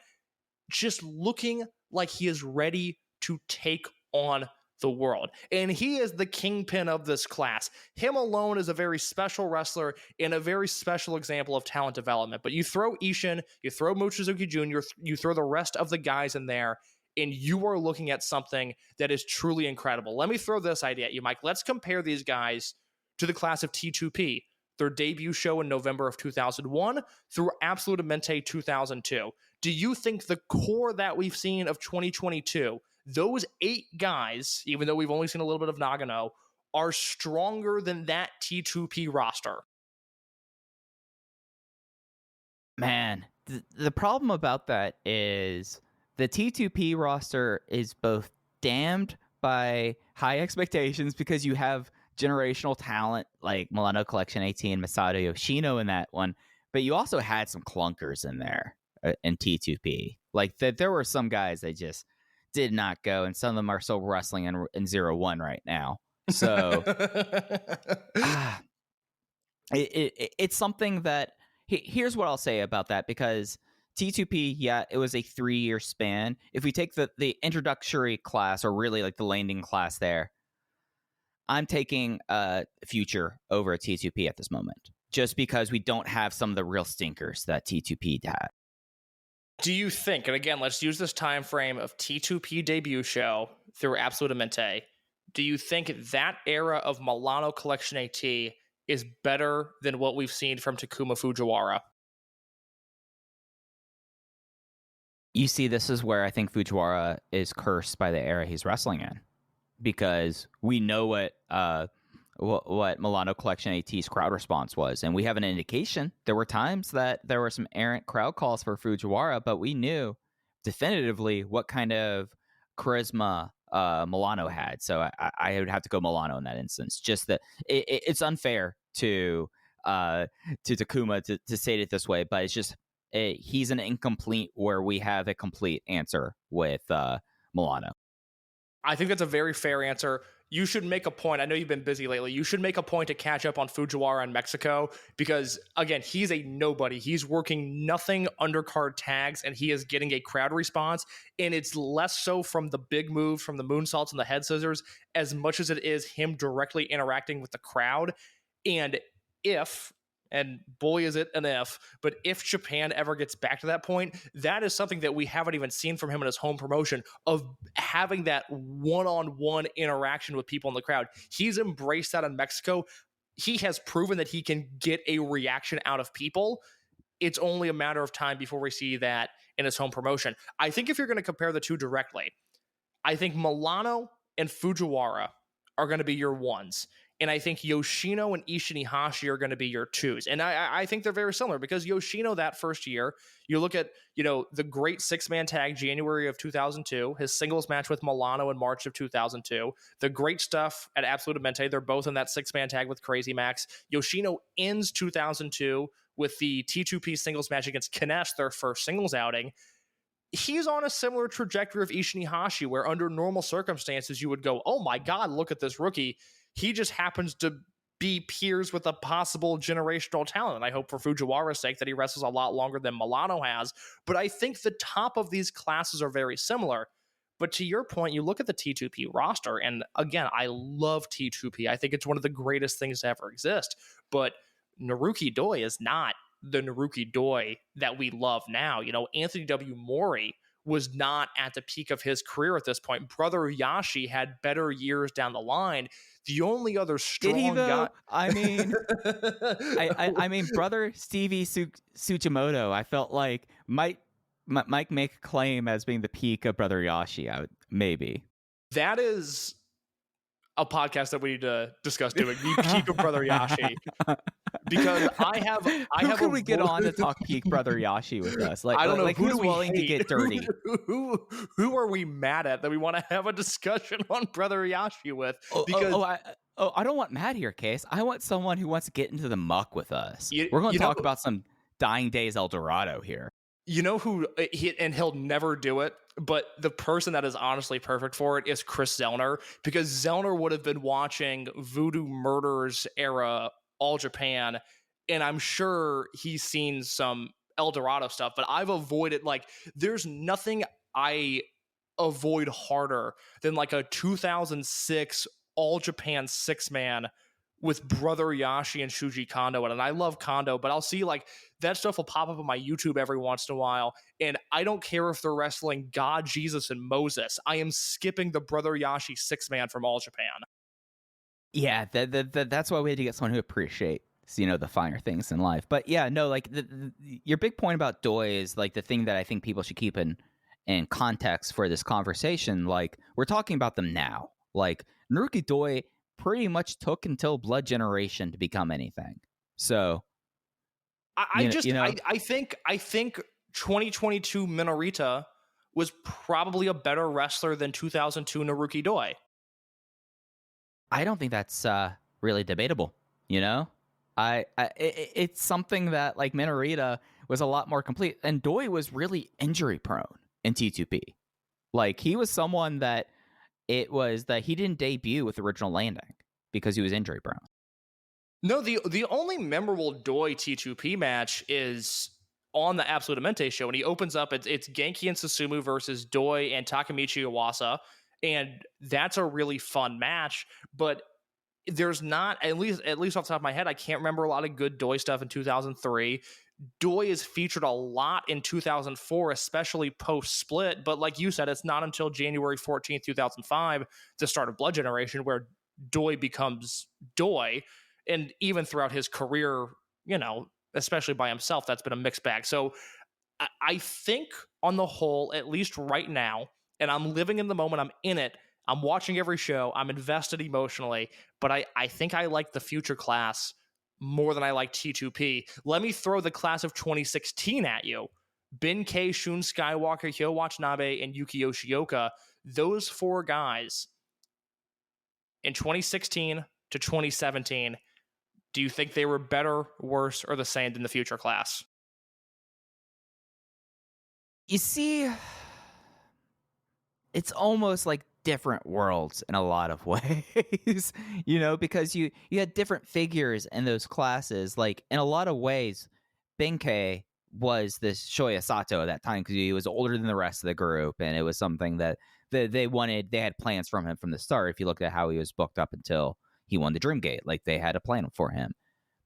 just looking like he is ready to take on the world. And he is the kingpin of this class. Him alone is a very special wrestler and a very special example of talent development. But you throw Ishin, you throw Mochizuki Jr., you throw the rest of the guys in there, and you are looking at something that is truly incredible. Let me throw this idea at you, Mike. Let's compare these guys to the class of T2P, their debut show in November of 2001 through Absolute Mente 2002. Do you think the core that we've seen of 2022, those 8 guys, even though we've only seen a little bit of Nagano, are stronger than that T2P roster? Man, the problem about that is the T2P roster is both damned by high expectations because you have generational talent like Milano Collection 18, Masato Yoshino in that one, but you also had some clunkers in there in T2P. Like there were some guys that just did not go, and some of them are still wrestling in 0-1 right now. So it's something that here's what I'll say about that, because T2P, yeah, it was a 3-year span. If we take the introductory class, or really like the landing class there, I'm taking Future over T2P at this moment, just because we don't have some of the real stinkers that T2P had. Do you think, and again, let's use this time frame of T2P debut show through Absolute Mente, do you think that era of Milano Collection AT is better than what we've seen from Takuma Fujiwara? You see, this is where I think Fujiwara is cursed by the era he's wrestling in, because we know what Milano Collection AT's crowd response was, and we have an indication. There were times that there were some errant crowd calls for Fujiwara, but we knew definitively what kind of charisma Milano had. So I would have to go Milano in that instance. Just that it's unfair to Takuma to say it this way, but it's just he's an incomplete where we have a complete answer with Milano. I think that's a very fair answer. You should make a point. I know you've been busy lately. You should make a point to catch up on Fujiwara in Mexico because, again, he's a nobody. He's working nothing undercard tags, and he is getting a crowd response. And it's less so from the big moves, from the moonsaults and the head scissors, as much as it is him directly interacting with the crowd. And if, and boy is it an if, but if Japan ever gets back to that point, that is something that we haven't even seen from him in his home promotion, of having that one-on-one interaction with people in the crowd. He's embraced that in Mexico. He has proven that he can get a reaction out of people. It's only a matter of time before we see that in his home promotion. I think if you're going to compare the two directly, I think Milano and Fujiwara are going to be your ones. And I think Yoshino and Ishin Iihashi are going to be your twos. And I think they're very similar because Yoshino, that first year, you look at, the great 6-man tag January of 2002, his singles match with Milano in March of 2002, the great stuff at Absolute Mente. They're both in that 6-man tag with Crazy Max. Yoshino ends 2002 with the T2P singles match against Kinesh, their first singles outing. He's on a similar trajectory of Ishin Iihashi, where under normal circumstances you would go, oh my God, look at this rookie. He just happens to be peers with a possible generational talent. And I hope for Fujiwara's sake that he wrestles a lot longer than Milano has. But I think the top of these classes are very similar. But to your point, you look at the T2P roster, and again, I love T2P. I think it's one of the greatest things to ever exist. But Naruki Doi is not the Naruki Doi that we love now. You know, Anthony W. Mori was not at the peak of his career at this point. Brother Yashi had better years down the line. The only other strong guy. I mean, I mean, brother Stevie Tsuchimoto, I felt like might make a claim as being the peak of Brother Yashi. Maybe that is a podcast that we need to discuss doing the peak of Brother Yashi, because who could we get on to talk peak Brother Yashi with us? Like, I don't know, like who's willing to get dirty? Who are we mad at that we want to have a discussion on Brother Yashi with? Because I don't want Matt here, Case. I want someone who wants to get into the muck with us. We're going to talk about some Dying Days El Dorado here. You know who, and he'll never do it, but the person that is honestly perfect for it is Chris Zellner, because Zellner would have been watching Voodoo Murders era All Japan, and I'm sure he's seen some El Dorado stuff, but I've avoided, like, there's nothing I avoid harder than like a 2006 All Japan 6-man with Brother Yashi and Shuji Kondo. And I love Kondo, but I'll see like that stuff will pop up on my YouTube every once in a while. And I don't care if they're wrestling God, Jesus, and Moses. I am skipping the Brother Yashi 6-man from All Japan. Yeah, that's why we had to get someone who appreciates, you know, the finer things in life. But yeah, no, like your big point about Doi is like the thing that I think people should keep in context for this conversation. Like, we're talking about them now. Like, Naruki Doi pretty much took until Blood Generation to become anything. So I think 2022 Minorita was probably a better wrestler than 2002 Naruki Doi. I don't think that's really debatable. You know, it's something that like Minorita was a lot more complete, and Doi was really injury prone in T2P. Like, he was someone that it was that he didn't debut with Original Landing because he was injury prone. No, the only memorable Doi T2P match is on the Absolute Amente show, and he opens up. It's Genki and Susumu versus Doi and Takemichi Iwasa, and that's a really fun match. But there's not, at least off the top of my head, I can't remember a lot of good Doi stuff in 2003. Doi is featured a lot in 2004, especially post-split. But like you said, it's not until January 14th, 2005, the start of Blood Generation, where Doi becomes Doi. And even throughout his career, you know, especially by himself, that's been a mixed bag. So I think on the whole, at least right now, and I'm living in the moment, I'm in it, I'm watching every show, I'm invested emotionally, but I think I like the future class more than I like T2P. Let me throw the class of 2016 at you. Ben-K, Shun Skywalker, Hyo Watanabe, and Yuki Yoshioka. Those four guys in 2016 to 2017, do you think they were better, worse, or the same than the future class? You see, it's almost like different worlds in a lot of ways, you know, because you had different figures in those classes. Like, in a lot of ways, Ben-K was this Shoya Sato at that time because he was older than the rest of the group, and it was something that they had plans from him from the start. If you looked at how he was booked up until he won the Dreamgate, like, they had a plan for him.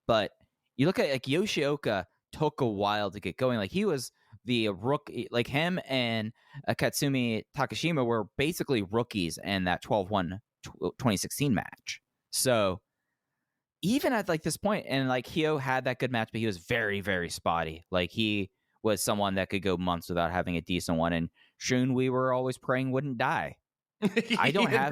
But you look at, like, Yoshioka took a while to get going. Like, he was the rookie, like him and Katsumi Takashima were basically rookies in that 12-1 2016 match. So even at like this point, and like Hyo had that good match, but he was very, very spotty. Like, he was someone that could go months without having a decent one. And Shun, we were always praying wouldn't die. I don't have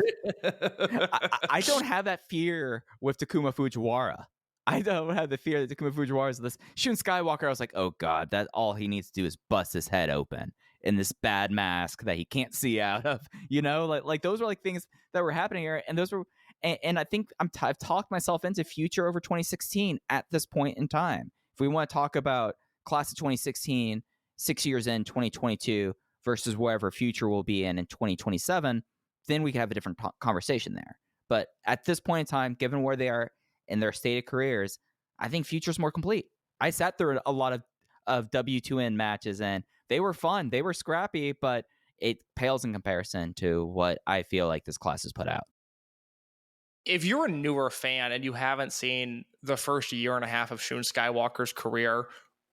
that fear with Takuma Fujiwara. I don't have the fear that Takuma Fujiwara is this. Shun Skywalker, I was like, oh God, that all he needs to do is bust his head open in this bad mask that he can't see out of. You know, like those were like things that were happening here. And those were, and I think I've talked myself into future over 2016 at this point in time, if we want to talk about class of 2016, 6 years in 2022 versus wherever future will be in 2027, then we could have a different conversation there. But at this point in time, given where they are in their stated careers, I think future's more complete. I sat through a lot of W2N matches, and they were fun. They were scrappy, but it pales in comparison to what I feel like this class has put out. If you're a newer fan and you haven't seen the first year and a half of Shun Skywalker's career,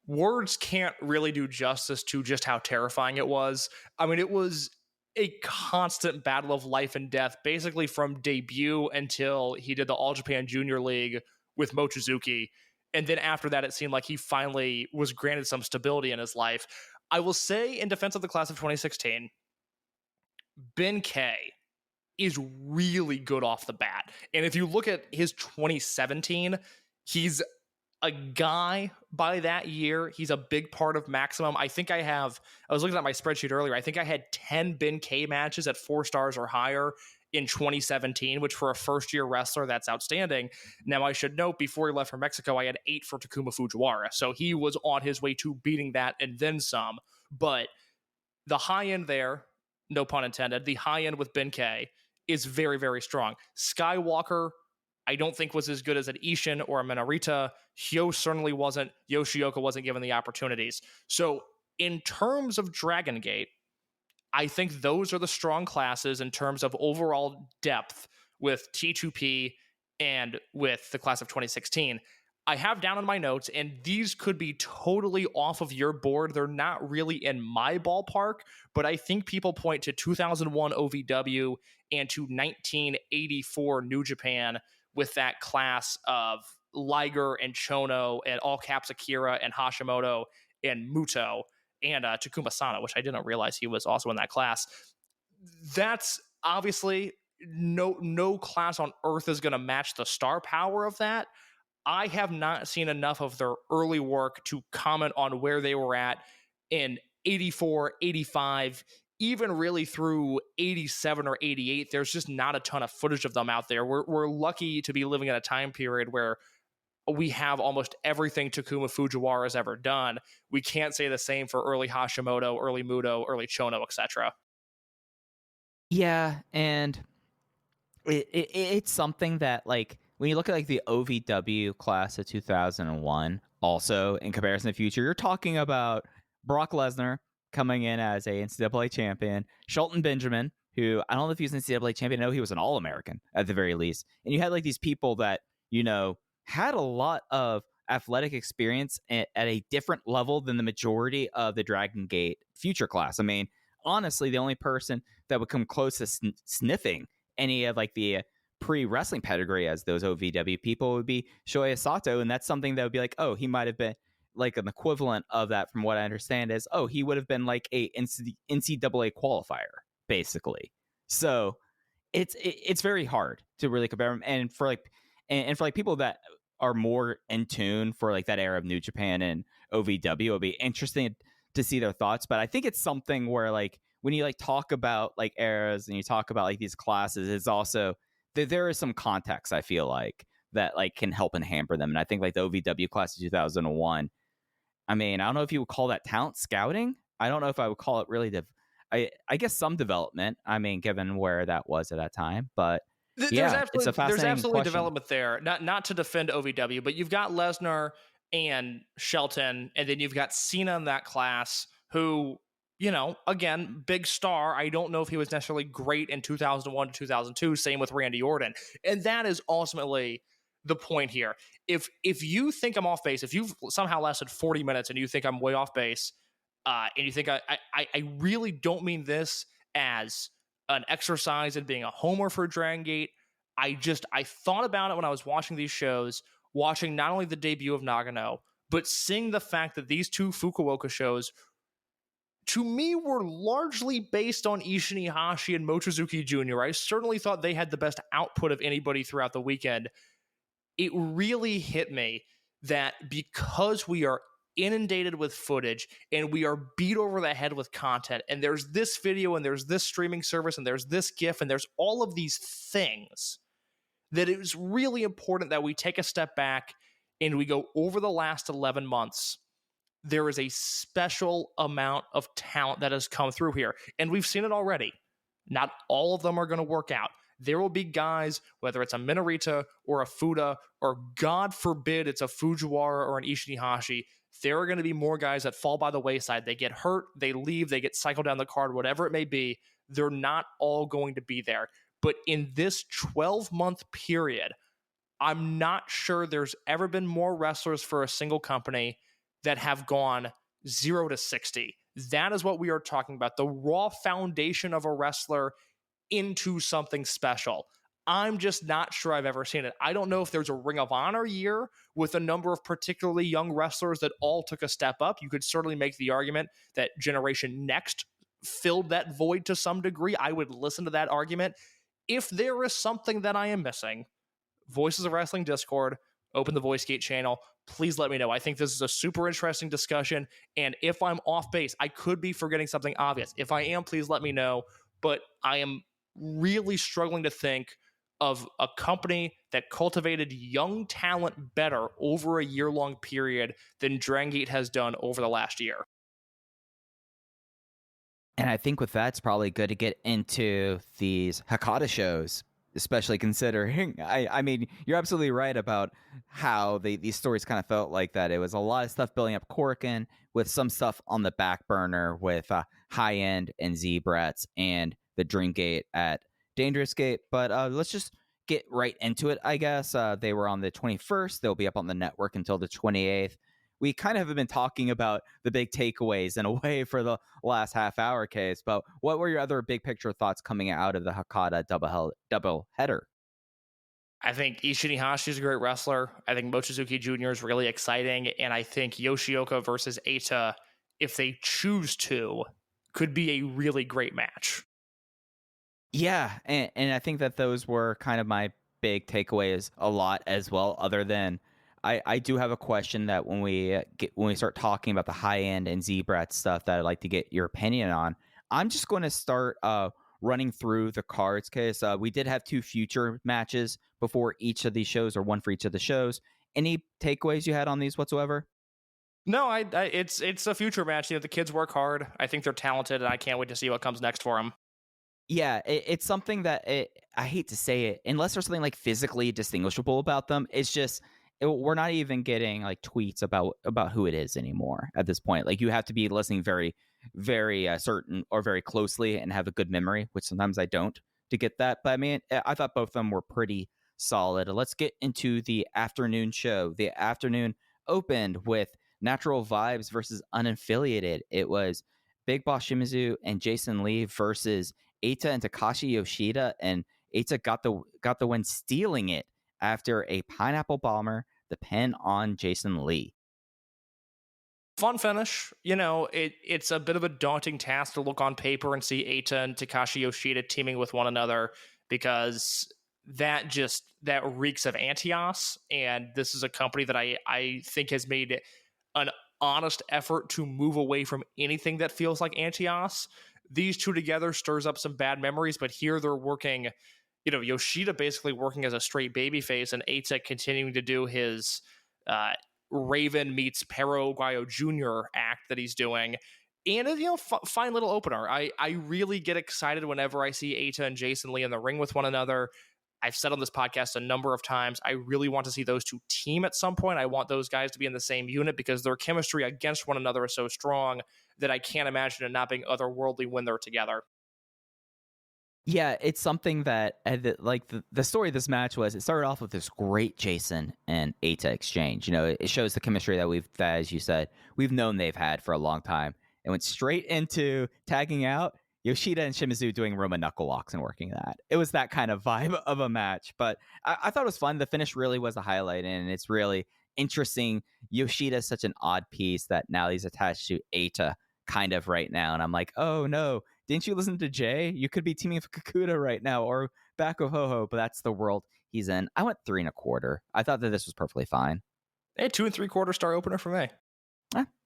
words can't really do justice to just how terrifying it was. I mean, it was a constant battle of life and death, basically from debut until he did the All Japan Junior League with Mochizuki. And then after that, it seemed like he finally was granted some stability in his life. I will say, in defense of the class of 2016, Ben K is really good off the bat. And if you look at his 2017, he's a guy by that year. He's a big part of Maximum. I was looking at my spreadsheet earlier. I think I had 10 Ben K matches at 4 stars or higher in 2017, which for a first-year wrestler, that's outstanding. Now, I should note, before he left for Mexico, I had 8 for Takuma Fujiwara. So he was on his way to beating that and then some. But the high end there, no pun intended, the high end with Ben K is very, very strong. Skywalker, I don't think was as good as an Ishin or a Minorita. Hyo certainly wasn't. Yoshioka wasn't given the opportunities. So in terms of Dragongate, I think those are the strong classes in terms of overall depth with T2P and with the class of 2016. I have down in my notes, and these could be totally off of your board. They're not really in my ballpark, but I think people point to 2001 OVW and to 1984 New Japan with that class of Liger and Chono and all caps Akira and Hashimoto and Muto and Takuma Sano, which I didn't realize he was also in that class. That's obviously no class on earth is going to match the star power of that. I have not seen enough of their early work to comment on where they were at in 84, 85, even really through 87 or 88. There's just not a ton of footage of them out there. We're lucky to be living in a time period where we have almost everything Takuma Fujiwara has ever done. We can't say the same for early Hashimoto, early Muto, early Chono, etc. Yeah, and it's something that, like, when you look at like the OVW class of 2001, also in comparison to future, you're talking about Brock Lesnar coming in as a NCAA champion, Shelton Benjamin, who I don't know if he was an NCAA champion, I know he was an All-American at the very least. And you had like these people that, you know, had a lot of athletic experience at a different level than the majority of the Dragongate future class. I mean, honestly, the only person that would come close to sniffing any of like the pre-wrestling pedigree as those OVW people would be Shoya Sato, and that's something that would be like, oh, he might have been like an equivalent of that from what I understand is, oh, he would have been like a NCAA qualifier, basically. So it's very hard to really compare them. And for like people that are more in tune for like that era of New Japan and OVW, it'll be interesting to see their thoughts. But I think it's something where like when you like talk about like eras and you talk about like these classes, it's also there is some context, I feel like, that like can help and hamper them. And I think like the OVW class of 2001, I mean, I don't know if you would call that talent scouting. I don't know if I would call it really I guess some development. I mean, given where that was at that time, but it's a fascinating there's absolutely question. Development there. Not to defend OVW, but you've got Lesnar and Shelton, and then you've got Cena in that class, who, you know, again, big star. I don't know if he was necessarily great in 2001 to 2002. Same with Randy Orton. And that is ultimately the point here. If you think I'm off base, if you've somehow lasted 40 minutes and you think I'm way off base, and you think I really don't mean this as an exercise in being a homer for Dragongate. I thought about it when I was watching these shows, watching not only the debut of Nagano, but seeing the fact that these two Fukuoka shows, to me, were largely based on Ishin, Iihashi, and Mochizuki Jr. I certainly thought they had the best output of anybody throughout the weekend. It really hit me that because we are inundated with footage and we are beat over the head with content, and there's this video and there's this streaming service and there's this GIF and there's all of these things, that it was really important that we take a step back and we go over the last 11 months, there is a special amount of talent that has come through here. And we've seen it already. Not all of them are going to work out. There will be guys, whether it's a Minorita or a Fuda, or God forbid it's a Fujiwara or an Ishin Iihashi, there are going to be more guys that fall by the wayside. They get hurt, they leave, they get cycled down the card, whatever it may be. They're not all going to be there. But in this 12-month period, I'm not sure there's ever been more wrestlers for a single company that have gone 0 to 60. That is what we are talking about. The raw foundation of a wrestler into something special. I'm just not sure I've ever seen it. I don't know if there's a Ring of Honor year with a number of particularly young wrestlers that all took a step up. You could certainly make the argument that Generation Next filled that void to some degree. I would listen to that argument. If there is something that I am missing, Voices of Wrestling Discord, open the VoiceGate channel. Please let me know. I think this is a super interesting discussion. And if I'm off base, I could be forgetting something obvious. If I am, please let me know. But I am really struggling to think of a company that cultivated young talent better over a year-long period than Dragongate has done over the last year. And I think with that, it's probably good to get into these Hakata shows, especially considering, I mean, you're absolutely right about how these stories kind of felt like that. It was a lot of stuff building up Korakuen with some stuff on the back burner with High End and Z-Brats and the Dreamgate at Dangerous Gate. But let's just get right into it, I guess. They were on the 21st. They'll be up on the network until the 28th. We kind of have been talking about the big takeaways in a way for the last half hour, Case. But what were your other big picture thoughts coming out of the Hakata double header? I think Ishin Iihashi is a great wrestler. I think Mochizuki Jr. is really exciting. And I think Yoshioka versus Eita, if they choose to, could be a really great match. Yeah, and I think that those were kind of my big takeaways a lot as well, other than I do have a question that when we start talking about the High End and Z-Brat stuff that I'd like to get your opinion on. I'm just going to start running through the cards, because we did have 2 future matches before each of these shows, or 1 for each of the shows. Any takeaways you had on these whatsoever? No, it's a future match. You know, the kids work hard. I think they're talented, and I can't wait to see what comes next for them. Yeah, it's something that I hate to say it, unless there's something like physically distinguishable about them, it's just we're not even getting like tweets about who it is anymore at this point. Like, you have to be listening very, very certain or very closely and have a good memory, which sometimes I don't, to get that. But I mean, I thought both of them were pretty solid. Let's get into the afternoon show. The afternoon opened with Natural Vibes versus Unaffiliated. It was Big Boss Shimizu and Jason Lee versus Eita and Takashi Yoshida, and Eita got the win, stealing it after a pineapple bomber, the pin on Jason Lee. Fun finish. You know, it's a bit of a daunting task to look on paper and see Eita and Takashi Yoshida teaming with one another, because that reeks of Antios, and this is a company that I think has made an honest effort to move away from anything that feels like Antios. These two together stirs up some bad memories, but here they're working, you know, Yoshida basically working as a straight babyface, and Eita continuing to do his Raven meets Perro Aguayo Jr. act that he's doing. And, you know, fine little opener. I really get excited whenever I see Eita and Jason Lee in the ring with one another. I've said on this podcast a number of times, I really want to see those two team at some point. I want those guys to be in the same unit, because their chemistry against one another is so strong that I can't imagine it not being otherworldly when they're together. Yeah, it's something that, like, the story of this match was, it started off with this great Jason and Eita exchange. You know, it shows the chemistry that as you said, we've known they've had for a long time. It went straight into tagging out Yoshida and Shimizu doing Roman knuckle walks and working that. It was that kind of vibe of a match, but I thought it was fun. The finish really was a highlight, and it's really interesting. Yoshida is such an odd piece that now he's attached to Eita kind of right now, and I'm like, oh no, didn't you listen to Jay? You could be teaming with Kakuta right now, or back with Ho-Ho, but that's the world he's in. I went 3 1/4. I thought that this was perfectly fine. Hey, 2 3/4 star opener for me.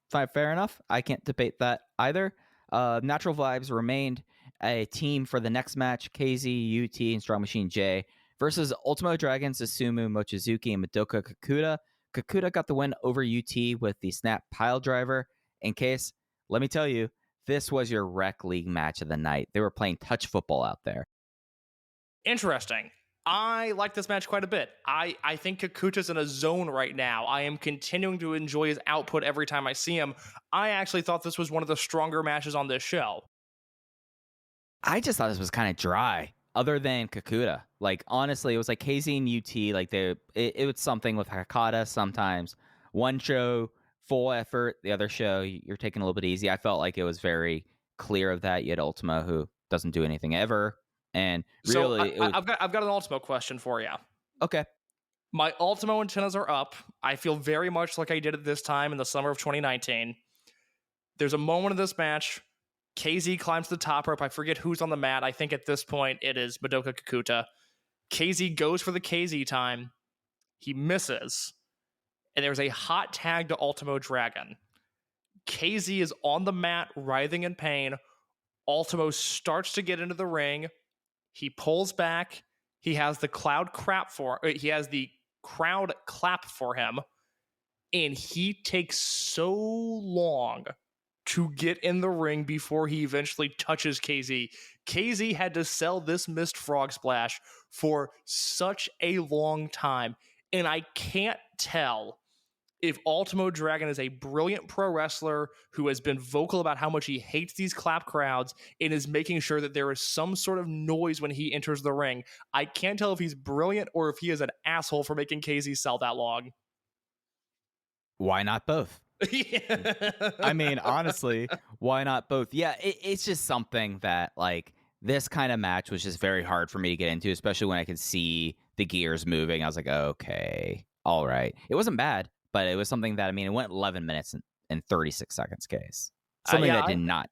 Fine, fair enough. I can't debate that either. Natural Vibes remained a team for the next match. KZ, UT, and Strong Machine J versus Ultimo Dragons, Susumu, Mochizuki, and Madoka Kakuta. Kakuta got the win over UT with the snap pile driver. In case, let me tell you, this was your rec league match of the night. They were playing touch football out there. Interesting. I like this match quite a bit. I think Kakuta's in a zone right now. I am continuing to enjoy his output every time I see him. I actually thought this was one of the stronger matches on this show. I just thought this was kind of dry, other than Kakuta. Like, honestly, it was like KZ and UT. Like, it was something with Hakata sometimes. One show, full effort. The other show, you're taking a little bit easy. I felt like it was very clear of that. You had Ultima, who doesn't do anything ever. And really, so I've got an Ultimo question for you. Okay. My Ultimo antennas are up. I feel very much like I did at this time in the summer of 2019. There's a moment in this match. KZ climbs the top rope. I forget who's on the mat. I think at this point it is Madoka Kakuta. KZ goes for the KZ time. He misses. And there's a hot tag to Ultimo Dragon. KZ is on the mat, writhing in pain. Ultimo starts to get into the ring. He pulls back. He has the crowd clap for him, and he takes so long to get in the ring before he eventually touches KZ. KZ had to sell this missed frog splash for such a long time, and I can't tell if Ultimo Dragon is a brilliant pro wrestler who has been vocal about how much he hates these clap crowds and is making sure that there is some sort of noise when he enters the ring. I can't tell if he's brilliant or if he is an asshole for making KZ sell that long. Why not both? I mean, honestly, why not both? Yeah, it's just something that, like, this kind of match was just very hard for me to get into, especially when I could see the gears moving. I was like, okay, all right. It wasn't bad. But it was something that, I mean, it went 11 minutes and 36 seconds, case. Something that did not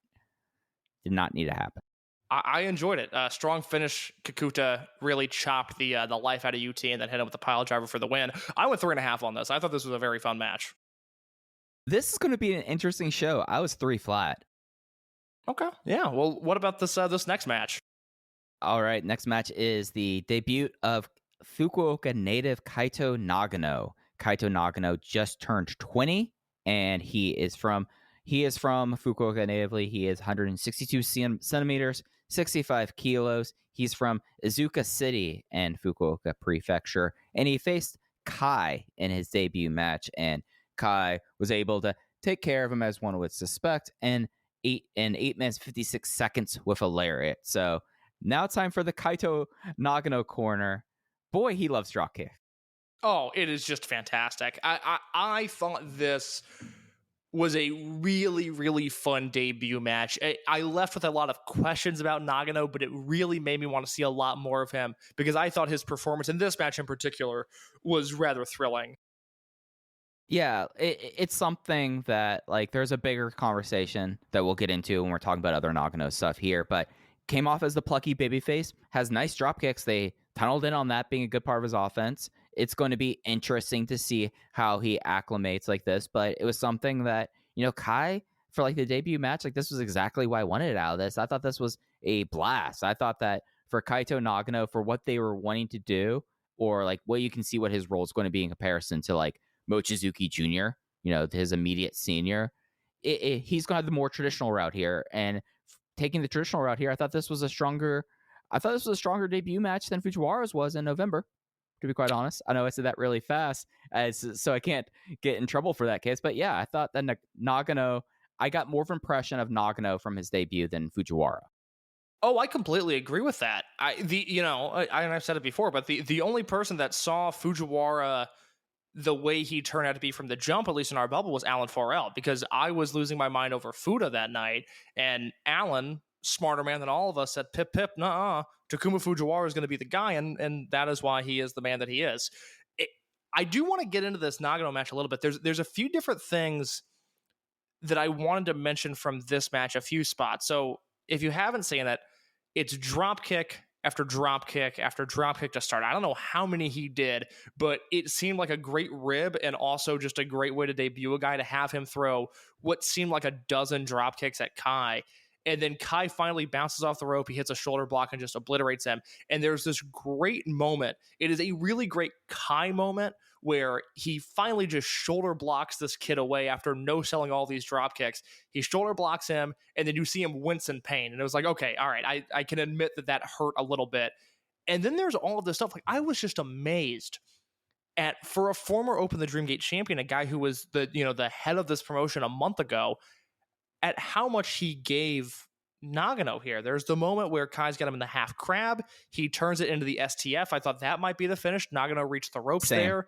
need to happen. I enjoyed it. Strong finish. Kakuta really chopped the life out of UT and then hit him with the pile driver for the win. I went 3.5 on this. I thought this was a very fun match. This is going to be an interesting show. I was 3 flat. Okay. Yeah. Well, what about this next match? All right. Next match is the debut of Fukuoka native Kaito Nagano. Kaito Nagano just turned 20, and he is from Fukuoka natively. He is 162 centimeters, 65 kilos. He's from Izuka City and Fukuoka Prefecture, and he faced Kai in his debut match, and Kai was able to take care of him, as one would suspect, in 8 minutes 56 seconds with a lariat. So now it's time for the Kaito Nagano corner. Boy, he loves dropkick. Oh, it is just fantastic. I thought this was a really, really fun debut match. I left with a lot of questions about Nagano, but it really made me want to see a lot more of him because I thought his performance in this match in particular was rather thrilling. Yeah, it's something that, like, there's a bigger conversation that we'll get into when we're talking about other Nagano stuff here, but came off as the plucky babyface, has nice drop kicks. They tunneled in on that being a good part of his offense. It's going to be interesting to see how he acclimates like this, but it was something that, you know, Kai, for like the debut match, like, this was exactly why I wanted it out of this. I thought this was a blast. I thought that for Kaito Nagano, for what they were wanting to do, or like what you can see what his role is going to be in comparison to like Mochizuki Jr., you know, his immediate senior, he's going to have the more traditional route here. And taking the traditional route here, I thought this was a stronger debut match than Fujiwara's was in November, to be quite honest. I know I said that really fast, so I can't get in trouble for that case. But yeah, I thought that Nagano, I got more of an impression of Nagano from his debut than Fujiwara. Oh, I completely agree with that. I've said it before, but the only person that saw Fujiwara the way he turned out to be from the jump, at least in our bubble, was Alan Forel, because I was losing my mind over Fuda that night, and Alan, smarter man than all of us, said, pip, nuh-uh, Takuma Fujiwara is going to be the guy, and that is why he is the man that he is. I do want to get into this Nagano match a little bit. There's a few different things that I wanted to mention from this match, a few spots. So if you haven't seen it, it's drop kick after drop kick after drop kick to start. I don't know how many he did, but it seemed like a great rib and also just a great way to debut a guy, to have him throw what seemed like a dozen drop kicks at Kai. And then Kai finally bounces off the rope. He hits a shoulder block and just obliterates him. And there's this great moment. It is a really great Kai moment where he finally just shoulder blocks this kid away after no-selling all these drop kicks. He shoulder blocks him, and then you see him wince in pain. And it was like, okay, all right, I can admit that hurt a little bit. And then there's all of this stuff. Like, I was just amazed at, for a former Open the Dreamgate champion, a guy who was the head of this promotion a month ago, at how much he gave Nagano here. There's the moment where Kai's got him in the half crab. He turns it into the STF. I thought that might be the finish. Nagano reached the ropes there.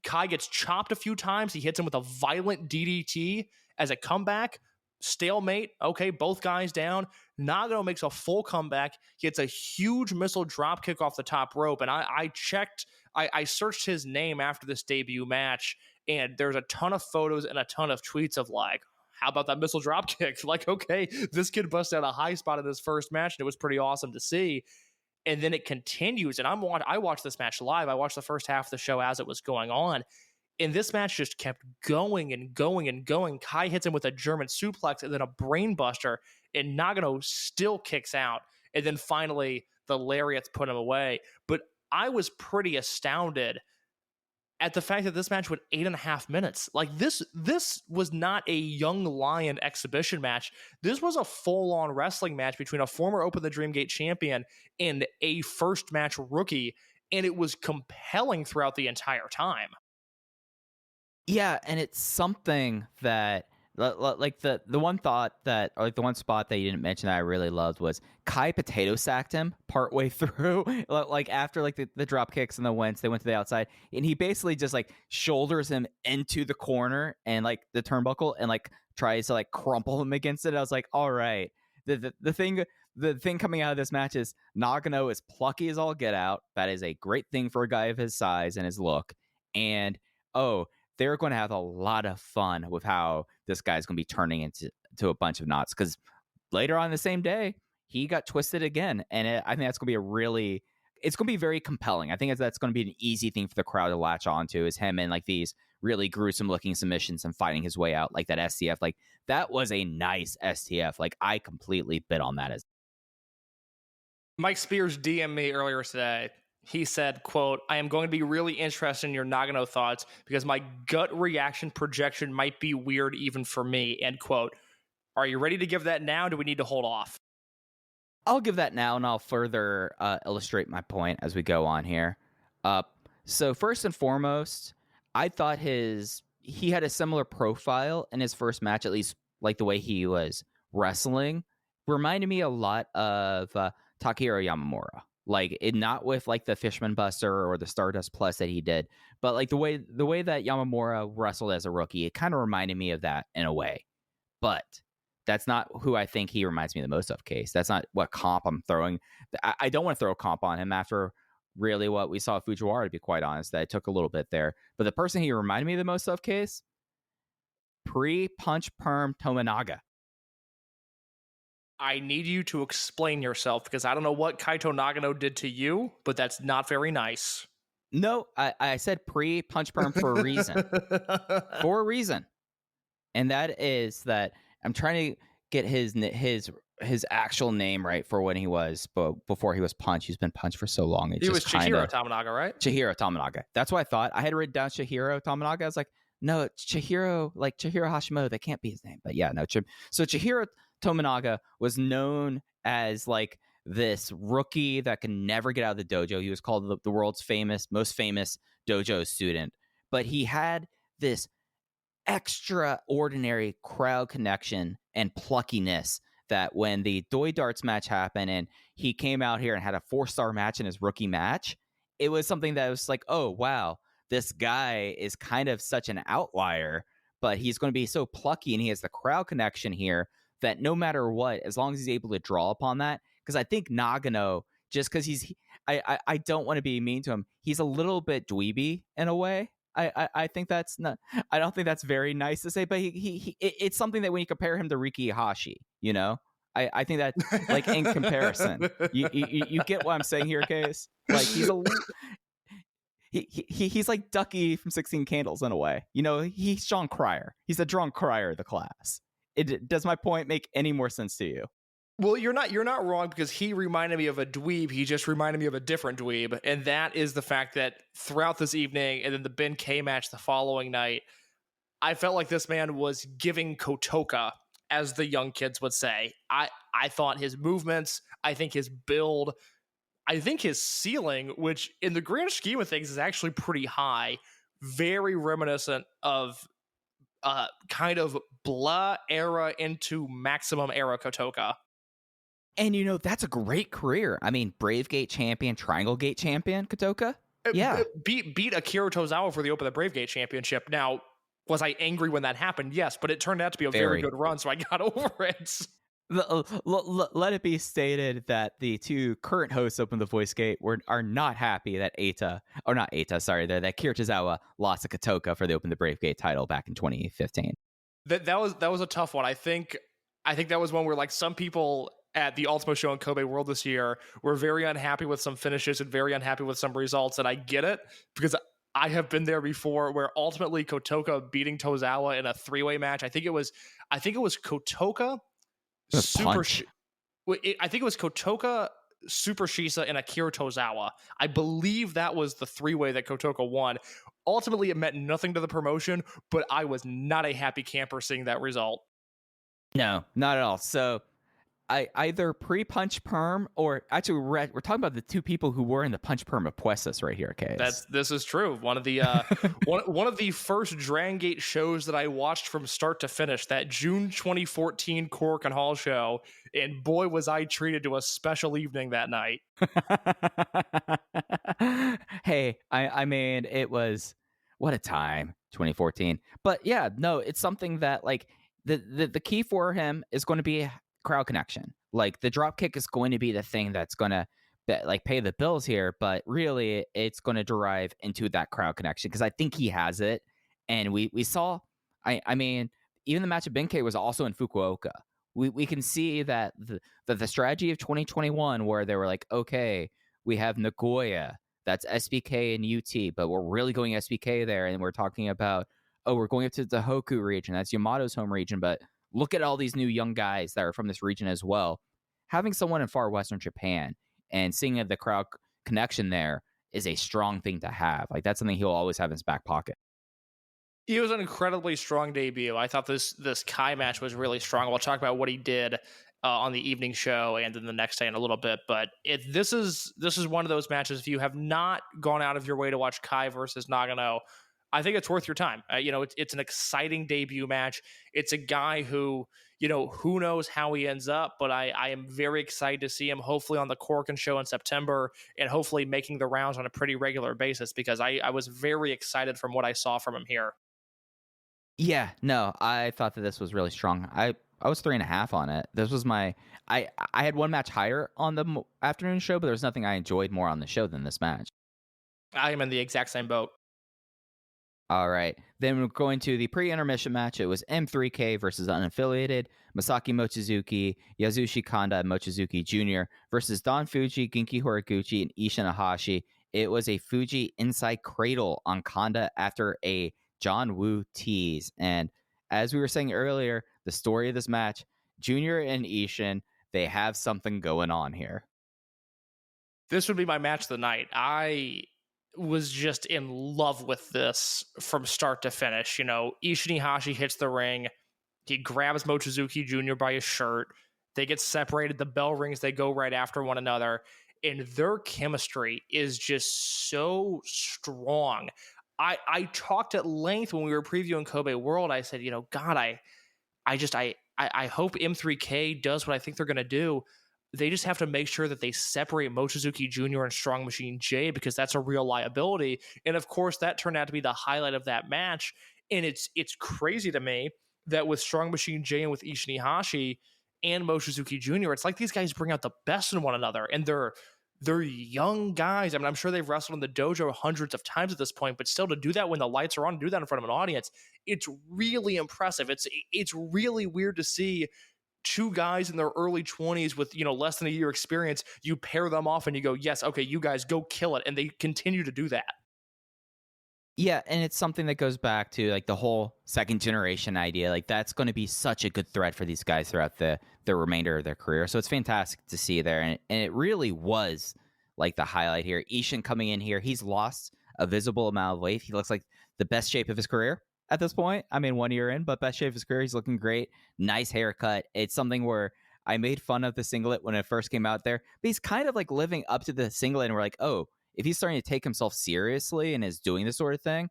Kai gets chopped a few times. He hits him with a violent DDT as a comeback. Stalemate. Okay, both guys down. Nagano makes a full comeback. He gets a huge missile drop kick off the top rope. And I searched his name after this debut match, and there's a ton of photos and a ton of tweets of like, how about that missile drop kick? Like, okay, this kid busted out a high spot in his first match, and it was pretty awesome to see. And then it continues, and I watched this match live. I watched the first half of the show as it was going on, and this match just kept going and going and going. Kai hits him with a German suplex and then a brain buster, and Nagano still kicks out. And then finally, the lariats put him away. But I was pretty astounded at the fact that this match went 8.5 minutes. Like, this was not a young lion exhibition match. This was a full-on wrestling match between a former Open the Dreamgate champion and a first match rookie, and it was compelling throughout the entire time. Yeah, and it's something that, like, the one thought that, or like the one spot that you didn't mention that I really loved was Kai potato sacked him partway through, like after like the drop kicks and the wince, they went to the outside, and he basically just like shoulders him into the corner and like the turnbuckle and like tries to like crumple him against it. I was like, all right, the thing coming out of this match is Nagano is plucky as all get out. That is a great thing for a guy of his size and his look, and they're going to have a lot of fun with how this guy's going to be turning into a bunch of knots, because later on the same day, he got twisted again. And I think that's going to be it's going to be very compelling. I think that's going to be an easy thing for the crowd to latch onto, is him in like these really gruesome looking submissions and fighting his way out, like that STF. Like, that was a nice STF. Like, I completely bid on that. Mike Spears DM'd me earlier today. He said, quote, "I am going to be really interested in your Nagano thoughts because my gut reaction projection might be weird even for me," end quote. Are you ready to give that now? Do we need to hold off? I'll give that now, and I'll further illustrate my point as we go on here. So first and foremost, I thought he had a similar profile in his first match, at least like the way he was wrestling, reminded me a lot of Takehiro Yamamura. Like, not with like the Fishman Buster or the Stardust Plus that he did, but like the way that Yamamura wrestled as a rookie, it kind of reminded me of that in a way. But that's not who I think he reminds me the most of, Case. That's not what comp I'm throwing. I don't want to throw a comp on him after really what we saw at Fujiwara, to be quite honest. That it took a little bit there. But the person he reminded me the most of, Case, pre-punch perm Tominaga. I need you to explain yourself, because I don't know what Kaito Nagano did to you, but that's not very nice. No, I said pre-punch perm for a reason. For a reason. And that is that I'm trying to get his actual name right for when he was, but before he was punched. He's been punched for so long. He was Chihiro Tominaga, right? Chihiro Tominaga. That's what I thought. I had written down Chihiro Tominaga. I was like, no, it's Chihiro, like Chihiro Hashimoto. That can't be his name. But yeah, no. So Chihiro Tominaga was known as like this rookie that can never get out of the dojo. He was called the world's most famous dojo student, but he had this extraordinary crowd connection and pluckiness that when the Doi Darts match happened and he came out here and had a 4-star match in his rookie match, it was something that was like, oh wow, this guy is kind of such an outlier, but he's going to be so plucky and he has the crowd connection here that no matter what, as long as he's able to draw upon that, because I think Nagano, just because I don't want to be mean to him, he's a little bit dweeby in a way. I think that's not. I don't think that's very nice to say, but it's something that when you compare him to Riki Iihashi, you know, I think that like in comparison, you get what I'm saying here, Case. Like he's like Ducky from 16 Candles in a way. You know, he's John Cryer. He's the John Cryer of the class. Does my point make any more sense to you? Well, you're not wrong, because he reminded me of a dweeb. He just reminded me of a different dweeb, and that is the fact that throughout this evening and then the Ben K match the following night, I felt like this man was giving Kotoka, as the young kids would say. I thought his movements, I think his build, I think his ceiling, which in the grand scheme of things is actually pretty high, very reminiscent of kind of blah era into maximum era Kotoka. And, that's a great career. I mean, Brave Gate champion, Triangle Gate champion, Kotoka. Yeah. Beat Akira Tozawa for the Open the Brave Gate championship. Now, was I angry when that happened? Yes, but it turned out to be a very good run, so I got over it. Let it be stated that the two current hosts Open the Voice Gate are not happy that that Akira Tozawa lost to Kotoka for the Open the Brave Gate title back in 2015. That was a tough one. I think that was one where, like, some people at the Ultimo show in Kobe World this year were very unhappy with some finishes and very unhappy with some results, and I get it, because I have been there before, where ultimately Kotoka beating Tozawa in a three-way match. I think it was Kotoka, I think it was Kotoka, Super Shisa, and Akira Tozawa. I believe that was the three-way that Kotoka won. Ultimately, it meant nothing to the promotion, but I was not a happy camper seeing that result. No, not at all. So I either pre-punch perm, or actually we're talking about the two people who were in the punch perm of Puestas right here, Case. This is true. One of the one of the first Dragongate shows that I watched from start to finish, that June 2014 Cork and Hall show, and boy was I treated to a special evening that night. Hey, I mean, it was, what a time, 2014. But yeah, no, it's something that, like, the key for him is going to be crowd connection. Like, the drop kick is going to be the thing that's going to pay the bills here, but really it's going to derive into that crowd connection, because I think he has it. And we saw, I mean, even the match of Benkei was also in Fukuoka. We can see that the strategy of 2021, where they were like, okay, we have Nagoya, that's SBK and UT, but we're really going SBK there, and we're talking about, we're going up to the Hoku region, that's Yamato's home region, but look at all these new young guys that are from this region as well. Having someone in far western Japan and seeing the crowd connection there is a strong thing to have. Like, that's something he'll always have in his back pocket. It was an incredibly strong debut. I thought this Kai match was really strong. We'll talk about what he did on the evening show and then the next day in a little bit. But this is one of those matches, if you have not gone out of your way to watch Kai versus Nagano, I think it's worth your time. It's an exciting debut match. It's a guy who, who knows how he ends up, but I am very excited to see him hopefully on the Corkin show in September, and hopefully making the rounds on a pretty regular basis, because I was very excited from what I saw from him here. Yeah, no, I thought that this was really strong. I was 3.5 on it. This was I had one match higher on the afternoon show, but there was nothing I enjoyed more on the show than this match. I am in the exact same boat. All right. Then we're going to the pre-intermission match. It was M3K versus unaffiliated Masaki Mochizuki, Yasushi Kanda, and Mochizuki Jr. versus Don Fuji, Genki Horiguchi, and Ishin Iihashi. It was a Fuji inside cradle on Kanda after a John Woo tease. And as we were saying earlier, the story of this match, Junior and Ishin, they have something going on here. This would be my match of the night. I was just in love with this from start to finish. Ishin Iihashi hits the ring. He grabs Mochizuki Jr. by his shirt. They get separated. The bell rings. They go right after one another. And their chemistry is just so strong. I talked at length when we were previewing Kobe World. I said, God, I hope M3K does what I think they're going to do. They just have to make sure that they separate Mochizuki Jr. and Strong Machine J, because that's a real liability. And of course, that turned out to be the highlight of that match. And it's crazy to me that with Strong Machine J and with Ishin Iihashi and Mochizuki Jr., it's like these guys bring out the best in one another. And they're young guys. I mean, I'm sure they've wrestled in the dojo hundreds of times at this point, but still, to do that when the lights are on, do that in front of an audience, it's really impressive. It's really weird to see two guys in their early 20s with, less than a year experience. You pair them off and you go, yes, okay, you guys go kill it. And they continue to do that. Yeah, and it's something that goes back to like the whole second generation idea. Like that's going to be such a good thread for these guys throughout the remainder of their career. So it's fantastic to see there, and it really was like the highlight here. Ishin coming in here, he's lost a visible amount of weight. He looks like the best shape of his career at this point. I mean, 1 year in, but best shape of his career. He's looking great. Nice haircut. It's something where I made fun of the singlet when it first came out there, but he's kind of like living up to the singlet, and we're like, oh, if he's starting to take himself seriously and is doing this sort of thing,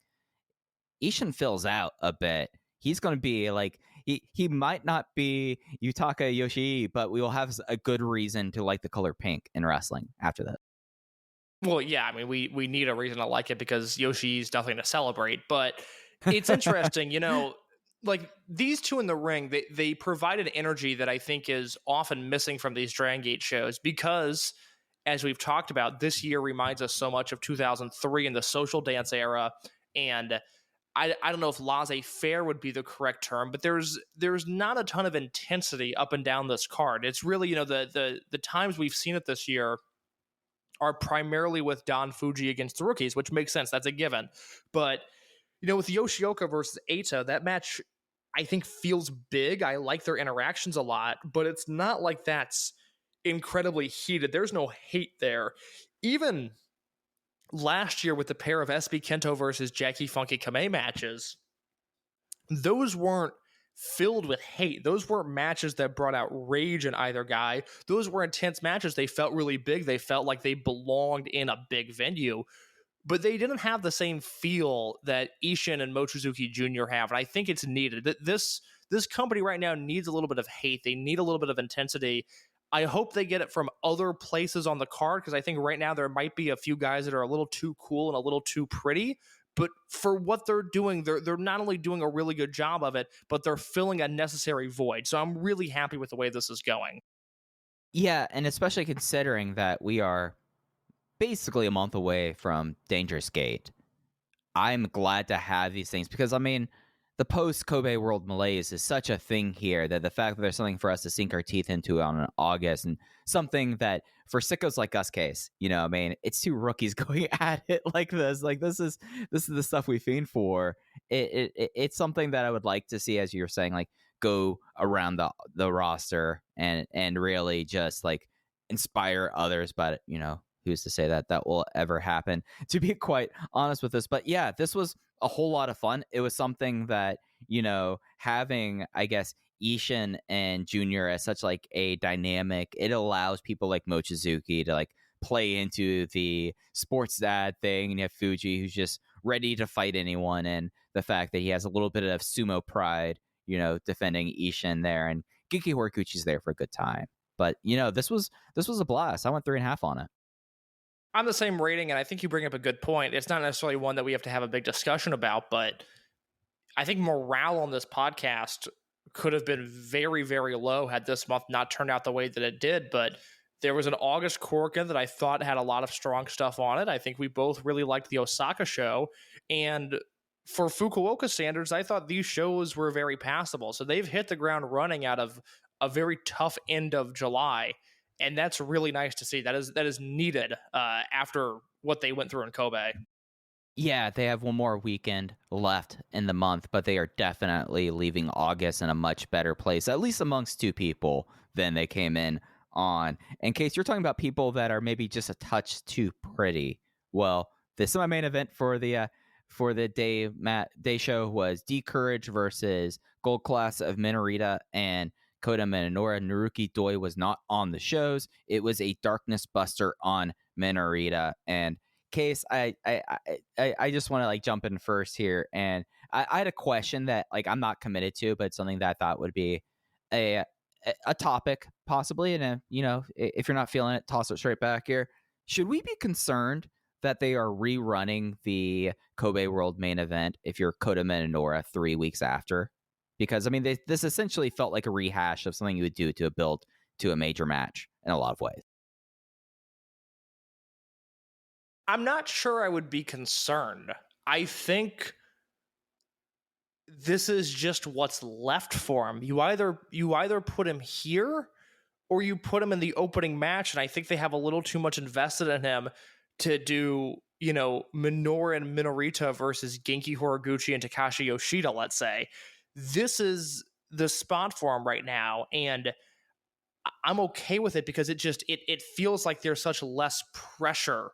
Ishin fills out a bit. He's going to be like, he might not be Yutaka Yoshii, but we will have a good reason to like the color pink in wrestling after that. Well, yeah, I mean, we need a reason to like it because Yoshi's nothing to celebrate. But it's interesting, like these two in the ring, they provide an energy that I think is often missing from these Dragongate shows because, as we've talked about, this year reminds us so much of 2003 and the social dance era. And I don't know if laissez-faire would be the correct term, but there's not a ton of intensity up and down this card. It's really, the times we've seen it this year are primarily with Don Fuji against the rookies, which makes sense. That's a given. But, with Yoshioka versus Eita, that match, I think, feels big. I like their interactions a lot, but it's not like that's incredibly heated. There's no hate there. Even last year with the pair of SB Kento versus Jackie Funky Kamei matches, those weren't filled with hate. Those weren't matches that brought out rage in either guy. Those were intense matches. They felt really big. They felt like they belonged in a big venue, but they didn't have the same feel that Ishin and Mochizuki Jr. have. And I think it's needed. This company right now needs a little bit of hate. They need a little bit of intensity. I hope they get it from other places on the card, because I think right now there might be a few guys that are a little too cool and a little too pretty. But for what they're doing, they're not only doing a really good job of it, but they're filling a necessary void. So I'm really happy with the way this is going. Yeah, and especially considering that we are basically a month away from Dangerous Gate. I'm glad to have these things because, I mean, the post-Kobe World malaise is such a thing here that the fact that there's something for us to sink our teeth into on August, and something that for sickos like us, Case, I mean, it's two rookies going at it like this. Like this is the stuff we fiend for. It's something that I would like to see, as you were saying, like go around the roster and really just like inspire others. But who's to say that will ever happen? To be quite honest with this, but yeah, this was a whole lot of fun. It was something that, having, I guess, Ishin and Junior as such like a dynamic, it allows people like Mochizuki to like play into the sports dad thing, and you have Fuji who's just ready to fight anyone, and the fact that he has a little bit of sumo pride, defending Ishin there, and Genki Horiguchi's there for a good time. But this was a blast. I went 3.5 on it. I'm the same rating, and I think you bring up a good point. It's not necessarily one that we have to have a big discussion about, but I think morale on this podcast could have been very, very low had this month not turned out the way that it did. But there was an August Korakuen that I thought had a lot of strong stuff on it. I think we both really liked the Osaka show. And for Fukuoka standards, I thought these shows were very passable. So they've hit the ground running out of a very tough end of July. And that's really nice to see. That is needed after what they went through in Kobe. Yeah, they have one more weekend left in the month, but they are definitely leaving August in a much better place, at least amongst two people, than they came in on. In case you're talking about people that are maybe just a touch too pretty, well, the semi-main event for the day show was D Courage versus Gold Class of Minorita and Kota Minoura. Naruki Doi was not on the shows. It was a Darkness Buster on Minorita. And Case, I just want to like jump in first here, and I had a question that like I'm not committed to, but something that I thought would be a topic possibly. And if you're not feeling it, toss it straight back here. Should we be concerned that they are rerunning the Kobe World main event if you're Kota Minoura 3 weeks after? Because, I mean, this essentially felt like a rehash of something you would do to build to a major match in a lot of ways. I'm not sure I would be concerned. I think this is just what's left for him. You either put him here or you put him in the opening match, and I think they have a little too much invested in him to do, Minoru and Minorita versus Genki Horiguchi and Takashi Yoshida, let's say. This is the spot for him right now, and I'm okay with it because it feels like there's such less pressure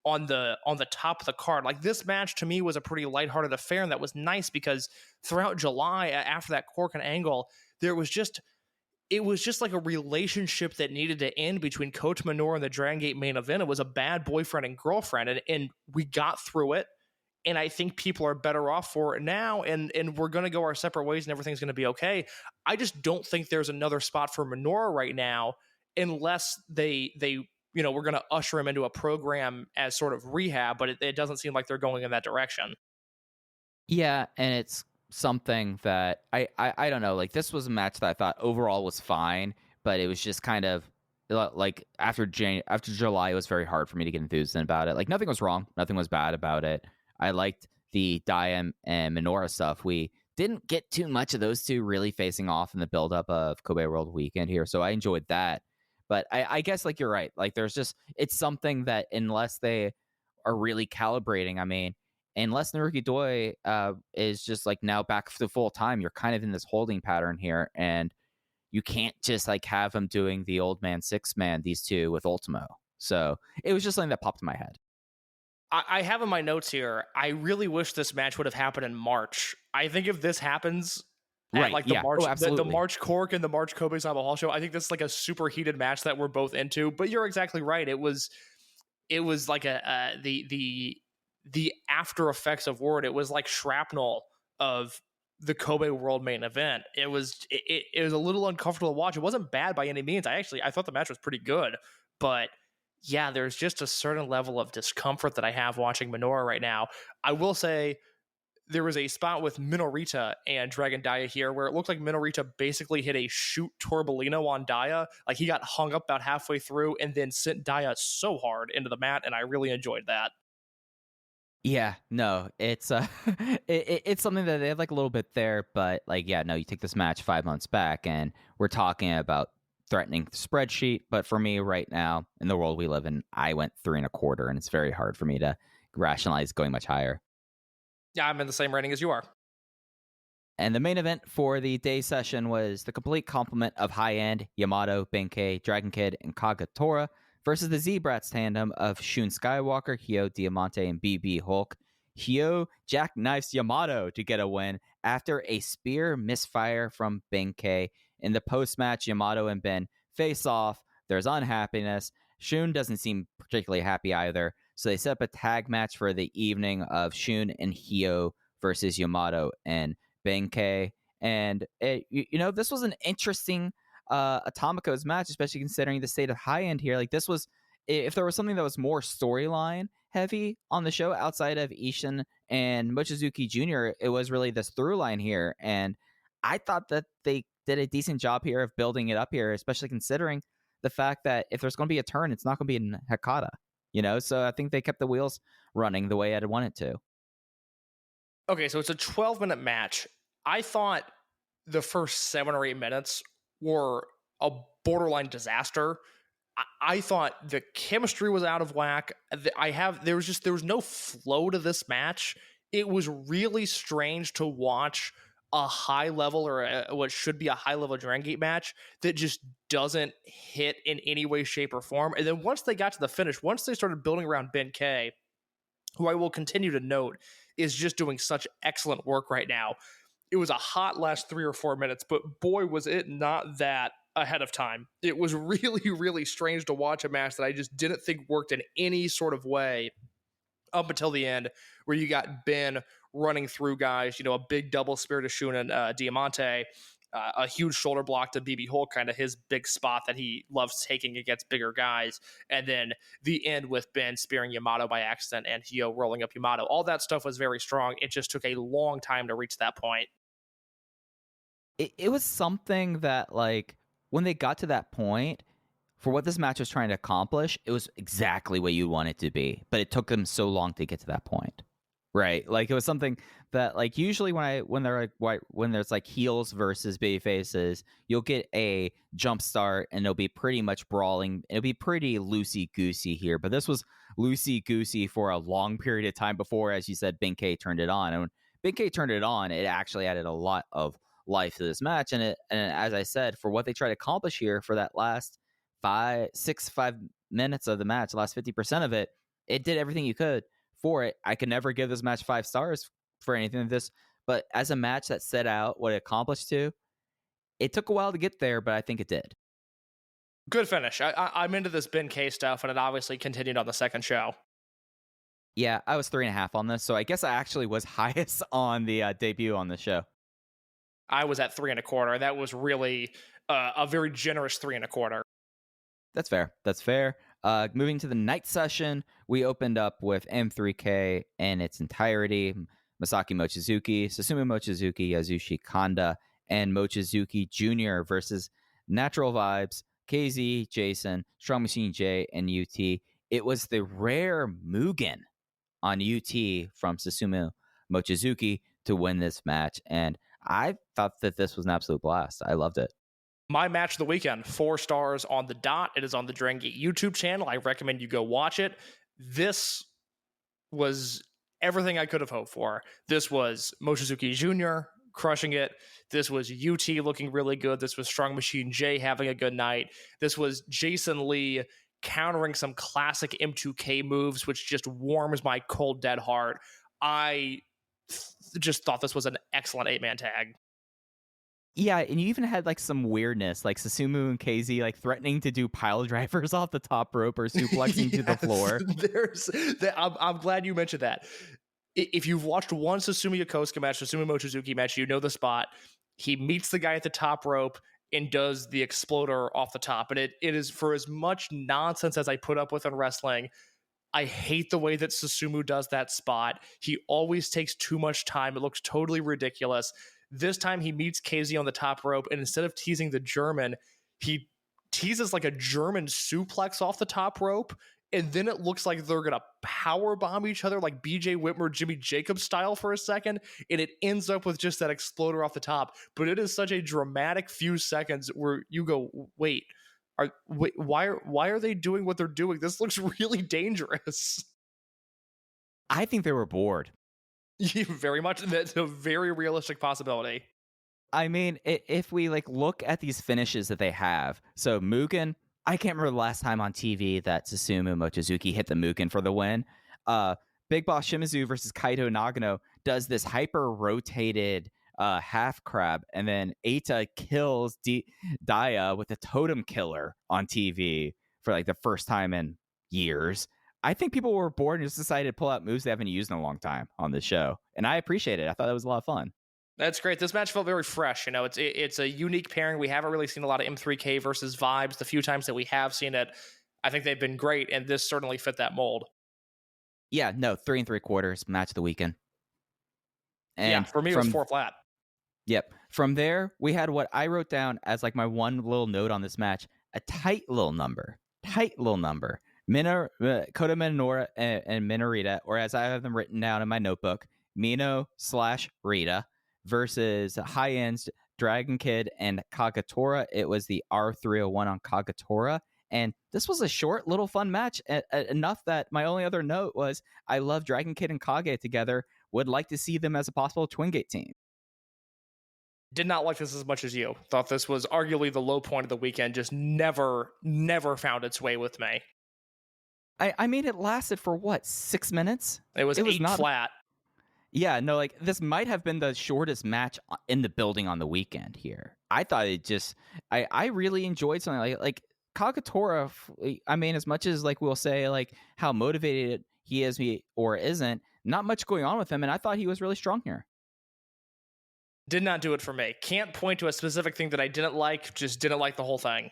on the top of the card. Like, this match to me was a pretty lighthearted affair, and that was nice because throughout July, after that Cork and Angle, it was just like a relationship that needed to end between Coach Minoru and the Dragongate main event. It was a bad boyfriend and girlfriend, and we got through it. And I think people are better off for it now, and we're going to go our separate ways, and everything's going to be okay. I just don't think there's another spot for Minoru right now, unless they we're going to usher him into a program as sort of rehab, but it doesn't seem like they're going in that direction. Yeah, and it's something that I don't know. Like, this was a match that I thought overall was fine, but it was just kind of like after July, it was very hard for me to get enthused about it. Like, nothing was wrong, nothing was bad about it. I liked the Dia and Minoru stuff. We didn't get too much of those two really facing off in the buildup of Kobe World Weekend here, so I enjoyed that. But I guess, like, you're right. Like, it's something that unless they are really calibrating, I mean, unless Naruki Doi is just like now back to full time, you're kind of in this holding pattern here, and you can't just like have him doing the old man, six man, these two with Ultimo. So it was just something that popped in my head. I have in my notes here, I really wish this match would have happened in March. I think if this happens at like the March, the March Cork and the March Kobe Cyber Hall show, I think this is like a super heated match that we're both into. But you're exactly right. It was like the after effects of Word. It was like shrapnel of the Kobe World main event. It was a little uncomfortable to watch. It wasn't bad by any means. I thought the match was pretty good, but yeah, there's just a certain level of discomfort that I have watching Minoru right now. I will say there was a spot with Minorita and Dragon Dia here where it looked like Minorita basically hit a shoot Torbolino on Dia. Like, he got hung up about halfway through and then sent Dia so hard into the mat, and I really enjoyed that. Yeah, no, it's it's something that they have like a little bit there, but like, yeah, no, you take this match 5 months back and we're talking about threatening spreadsheet, but for me right now in the world we live in, I went 3.25, and it's very hard for me to rationalize going much higher. Yeah, I'm in the same rating as you are. And the main event for the day session was the complete complement of high-end Yamato, Benkei, Dragon Kid, and Kagatora versus the Z-Brats tandem of Shun Skywalker, Hyo Diamante, and BB Hulk. Hyo jackknifes Yamato to get a win after a spear misfire from Benkei. In the post-match, Yamato and Ben face off. There's unhappiness. Shun doesn't seem particularly happy either, so they set up a tag match for the evening of Shun and Hyo versus Yamato and Benkei. And this was an interesting Atomico's match, especially considering the state of high end here. Like, this was, if there was something that was more storyline heavy on the show outside of Ishin and Mochizuki Jr., it was really this through line here. And I thought that they did a decent job here of building it up here, especially considering the fact that if there's going to be a turn, it's not going to be in Hakata, So I think they kept the wheels running the way I'd want it to. Okay, so it's a 12-minute match. I thought the first 7 or 8 minutes were a borderline disaster. I thought the chemistry was out of whack. There was no flow to this match. It was really strange to watch a high level or what should be a high level Dragongate match that just doesn't hit in any way, shape, or form. And then once they got to the finish, once they started building around Benkei, who I will continue to note is just doing such excellent work right now, it was a hot last 3 or 4 minutes, but boy, was it not that ahead of time. It was really, really strange to watch a match that I just didn't think worked in any sort of way up until the end, where you got Ben running through guys, a big double spear to Shun and Diamante, a huge shoulder block to BB Hulk, kind of his big spot that he loves taking against bigger guys, and then the end with Ben spearing Yamato by accident and Hyo rolling up Yamato. All that stuff was very strong. It just took a long time to reach that point. It was something that, like, when they got to that point, for what this match was trying to accomplish, it was exactly what you want it to be. But it took them so long to get to that point. Right. Like it was something that like usually when there's like heels versus baby faces, you'll get a jump start and it'll be pretty much brawling. It'll be pretty loosey goosey here, but this was loosey goosey for a long period of time before, as you said, Benkei turned it on. And when Benkei turned it on, it actually added a lot of life to this match. And as I said, for what they try to accomplish here for that last 5 minutes of the match, the last 50% of it, it did everything you could for it. I could never give this match 5 stars for anything like this, but as a match that set out what it accomplished it took a while to get there, but I think it did. Good finish. I'm into this Benkei stuff, and it obviously continued on the second show. Yeah, I was 3.5 on this, so I guess I actually was highest on the debut on the show. I was at 3.25. That was really a very generous 3.25. That's fair. That's fair. Moving to the night session, we opened up with M3K in its entirety. Masaki Mochizuki, Susumu Mochizuki, Yasushi Kanda, and Mochizuki Jr. versus Natural Vibes, KZ, Jason, Strong Machine J, and UT. It was the rare Mugen on UT from Susumu Mochizuki to win this match, and I thought that this was an absolute blast. I loved it. My match of the weekend, 4 stars on the dot. It is on the Dragongate YouTube channel. I recommend you go watch it. This was everything I could have hoped for. This was Mochizuki Jr. crushing it. This was UT looking really good. This was Strong Machine J having a good night. This was Jason Lee countering some classic M2K moves, which just warms my cold, dead heart. I just thought this was an excellent 8-man tag. Yeah, and you even had like some weirdness, like Susumu and KZ like threatening to do pile drivers off the top rope or suplexing to the floor. I'm glad you mentioned that. If you've watched one Susumu Yokosuka match, Susumu Mochizuki match, you know the spot. He meets the guy at the top rope and does the exploder off the top. And it is, for as much nonsense as I put up with in wrestling, I hate the way that Susumu does that spot. He always takes too much time. It looks totally ridiculous. This time he meets KZ on the top rope, and instead of teasing the German, he teases like a German suplex off the top rope, and then it looks like they're gonna power bomb each other like BJ Whitmer, Jimmy Jacobs style for a second, and it ends up with just that exploder off the top. But it is such a dramatic few seconds where you go, wait, why are they doing what they're doing? This looks really dangerous. I think they were bored. Very much. That's a very realistic possibility. I mean, if we like look at these finishes that they have, so Mugen, I can't remember the last time on TV that Susumu Mochizuki hit the Mugen for the win. Big Boss Shimizu versus Kaito Nagano does this hyper rotated half crab, and then Eita kills Daya with a totem killer on TV for like the first time in years. I think people were bored and just decided to pull out moves they haven't used in a long time on this show. And I appreciate it. I thought that was a lot of fun. That's great. This match felt very fresh. You know, it's a unique pairing. We haven't really seen a lot of M3K versus Vibes. The few times that we have seen it, I think they've been great. And this certainly fit that mold. Yeah, no, 3 3/4 match of the weekend. And yeah, for me, it was 4 flat. Yep. From there, we had what I wrote down as like my one little note on this match, a tight little number. Kota Minoura and Minorita, or as I have them written down in my notebook, Mino/Rita versus High Ends, Dragon Kid, and Kagatora. It was the R301 on Kagatora. And this was a short, little fun match, enough that my only other note was I love Dragon Kid and Kage together. Would like to see them as a possible Twin Gate team. Did not like this as much as you. Thought this was arguably the low point of the weekend. Just never found its way with me. I mean, it lasted for what, 6 minutes? It was 8 not flat. Yeah, no, like this might have been the shortest match in the building on the weekend here. I thought it just, I really enjoyed something like Kagatora. I mean, as much as like we'll say like how motivated he is or isn't, not much going on with him, and I thought he was really strong here. Did not do it for me. Can't point to a specific thing that I didn't like. Just didn't like the whole thing.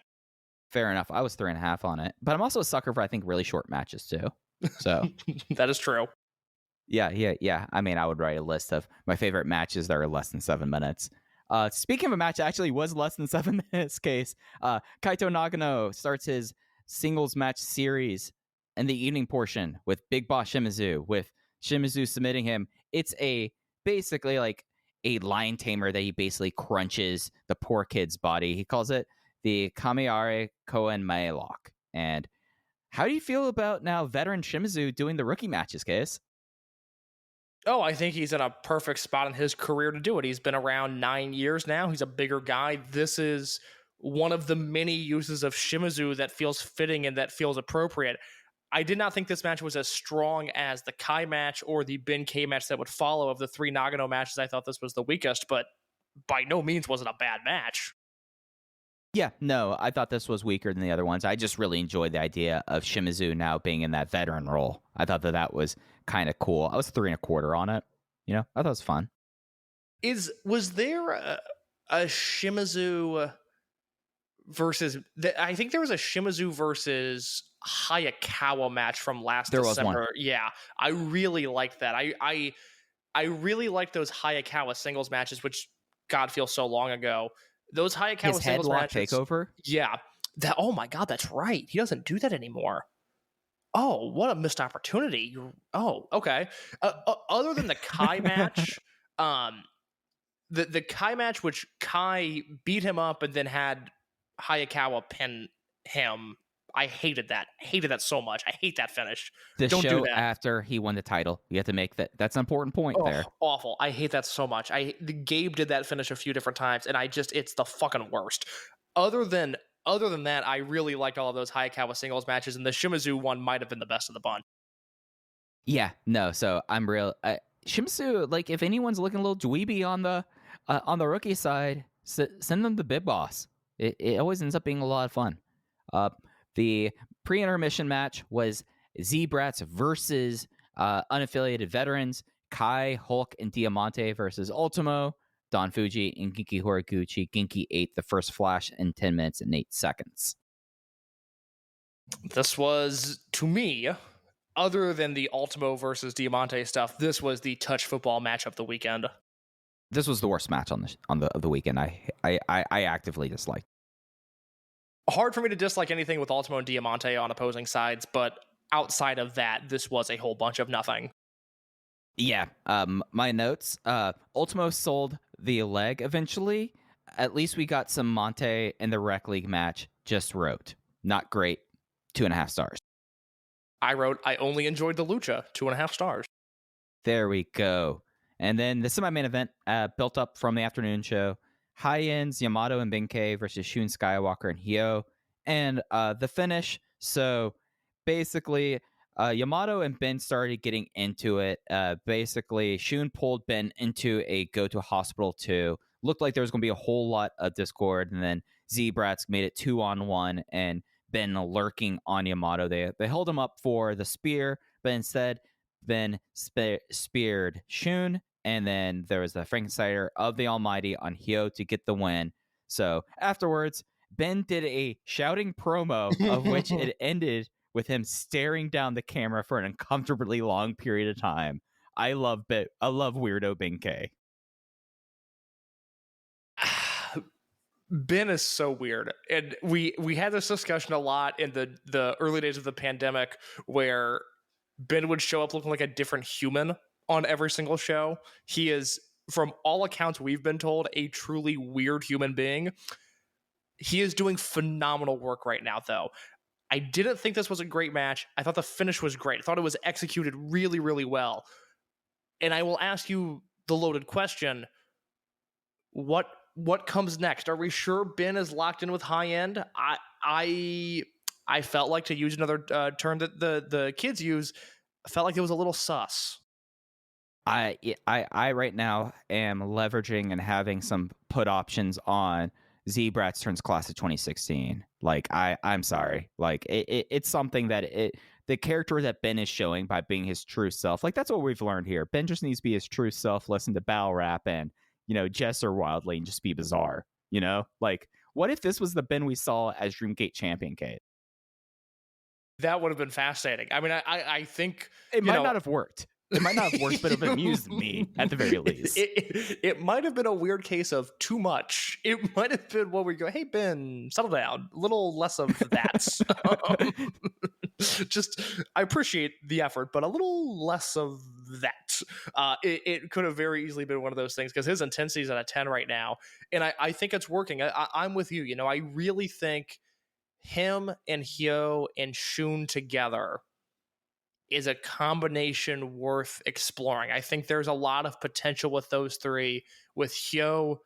Fair enough. I was 3.5 on it, but I'm also a sucker for I think really short matches too. So that is true. Yeah. I mean, I would write a list of my favorite matches that are less than 7 minutes. Speaking of a match that actually was less than 7 minutes, Kaito Nagano starts his singles match series in the evening portion with Big Boss Shimizu, with Shimizu submitting him. It's basically like a lion tamer that he basically crunches the poor kid's body. He calls it the Kamiare Koen Mae lock. And how do you feel about now veteran Shimizu doing the rookie matches, Case? Oh, I think he's in a perfect spot in his career to do it. He's been around 9 years now. He's a bigger guy. This is one of the many uses of Shimizu that feels fitting and that feels appropriate. I did not think this match was as strong as the Kai match or the Ben K match that would follow. Of the 3 Nagano matches, I thought this was the weakest, but by no means was it a bad match. Yeah, no, I thought this was weaker than the other ones. I just really enjoyed the idea of Shimizu now being in that veteran role. I thought that was kind of cool. I was 3.25 on it. I thought it was fun. Was there a Shimizu versus... I think there was a Shimizu versus Hayakawa match from last December. Was one. Yeah, I really liked that. I really liked those Hayakawa singles matches, which, God, feels so long ago. Those Hayakawa singles matches. Takeover? Yeah. Oh my God, that's right. He doesn't do that anymore. Oh, what a missed opportunity. Oh, okay. Other than the Kai match, the Kai match, which Kai beat him up and then had Hayakawa pin him. I hated that. Hated that so much. I hate that finish. The Don't show do that. after he won the title. You have to make that. That's an important point there. Awful. I hate that so much. Gabe did that finish a few different times, and it's the fucking worst. Other than that, I really liked all of those Hayakawa singles matches, and the Shimizu one might have been the best of the bunch. Yeah, no. So I'm real. Shimizu, like, if anyone's looking a little dweeby on the rookie side, send them the Big Boss. It always ends up being a lot of fun. The pre-intermission match was Z-Brats versus unaffiliated veterans, Kai, Hulk, and Diamante versus Ultimo, Don Fuji, and Genki Horiguchi. Genki ate the first flash in 10 minutes and 8 seconds. This was, to me, other than the Ultimo versus Diamante stuff, this was the touch football match of the weekend. This was the worst match of the weekend. I actively disliked. Hard for me to dislike anything with Ultimo and Diamante on opposing sides, but outside of that, this was a whole bunch of nothing. Yeah, my notes. Ultimo sold the leg eventually. At least we got some Monte in the Rec League match. Just wrote. Not great. 2.5 stars. I wrote, I only enjoyed the Lucha. 2.5 stars. There we go. And then the semi-main event built up from the afternoon show. High-ends Yamato and Benkei versus Shun Skywalker and Hyo. And the finish. So basically, Yamato and Ben started getting into it. Basically, Shun pulled Ben into a go to hospital 2. Looked like there was going to be a whole lot of discord. And then Z-Brats made it 2-on-1 and Ben lurking on Yamato. They held him up for the spear, but instead Ben speared Shun. And then there was the Frankensteiner of the Almighty on Hyo to get the win. So afterwards, Ben did a shouting promo of which it ended with him staring down the camera for an uncomfortably long period of time. I love weirdo Benkei. Ben is so weird. And we had this discussion a lot in the early days of the pandemic where Ben would show up looking like a different human on every single show. He is, from all accounts we've been told, a truly weird human being. He is doing phenomenal work right now, though. I didn't think this was a great match. I thought the finish was great. I thought it was executed really, really well. And I will ask you the loaded question. What comes next? Are we sure Ben is locked in with high end? I felt like, to use another term that the kids use, I felt like it was a little sus. I right now am leveraging and having some put options on Z-Brats turns class of 2016. Like, I'm sorry. Like, it's something that the character that Ben is showing by being his true self, like, that's what we've learned here. Ben just needs to be his true self, listen to battle rap, and, gesture wildly and just be bizarre. Like, what if this was the Ben we saw as Dreamgate champion, Kate? That would have been fascinating. I mean, I think it might not have worked. It might not have worked, but it would have amused me at the very least. It might have been a weird case of too much. It might have been what we go, hey, Ben, settle down. A little less of that. just I appreciate the effort, but a little less of that. It could have very easily been one of those things because his intensity is at a 10 right now, and I think it's working. I'm with you. I really think him and Hyo and Shun together is a combination worth exploring. I think there's a lot of potential with those three, with Hyo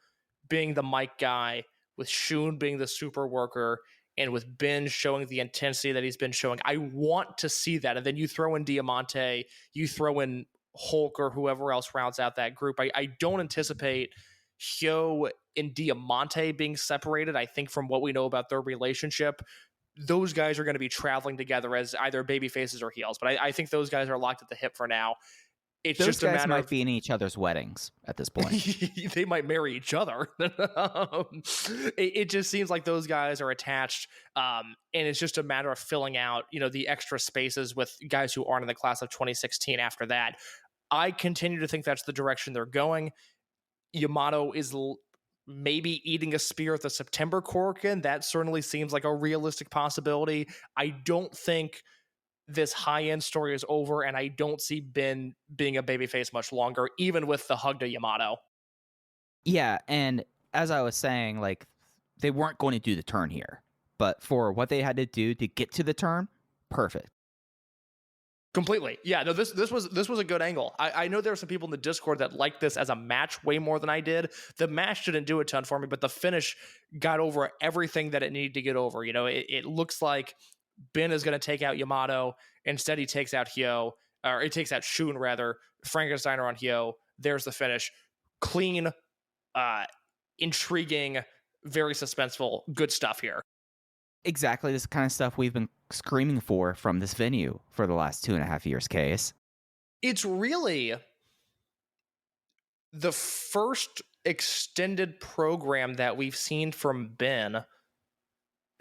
being the mic guy, with Shun being the super worker, and with Ben showing the intensity that he's been showing. I want to see that. And then you throw in Diamante, you throw in Hulk or whoever else rounds out that group. I don't anticipate Hyo and Diamante being separated. I think from what we know about their relationship, those guys are going to be traveling together as either baby faces or heels. But I think those guys are locked at the hip for now. It's those just guys a matter might be in each other's weddings at this point. They might marry each other. It just seems like those guys are attached, and it's just a matter of filling out, the extra spaces with guys who aren't in the class of 2016 after that. I continue to think that's the direction they're going. Yamato is maybe eating a spear at the September Korakuen. That certainly seems like a realistic possibility. I don't think this high-end story is over, and I don't see Ben being a babyface much longer, even with the hug to Yamato. Yeah, and as I was saying, they weren't going to do the turn here, but for what they had to do to get to the turn, perfect. Completely. Yeah, no, this was a good angle. I know there are some people in the Discord that like this as a match way more than I did. The match didn't do a ton for me, but the finish got over everything that it needed to get over. It looks like Ben is going to take out Yamato. Instead, he takes out Hyo, or he takes out Shun, rather. Frankensteiner on Hyo. There's the finish. Clean, intriguing, very suspenseful. Good stuff here. Exactly this kind of stuff we've been screaming for from this venue for the last 2.5 years, Case. It's really the first extended program that we've seen from Ben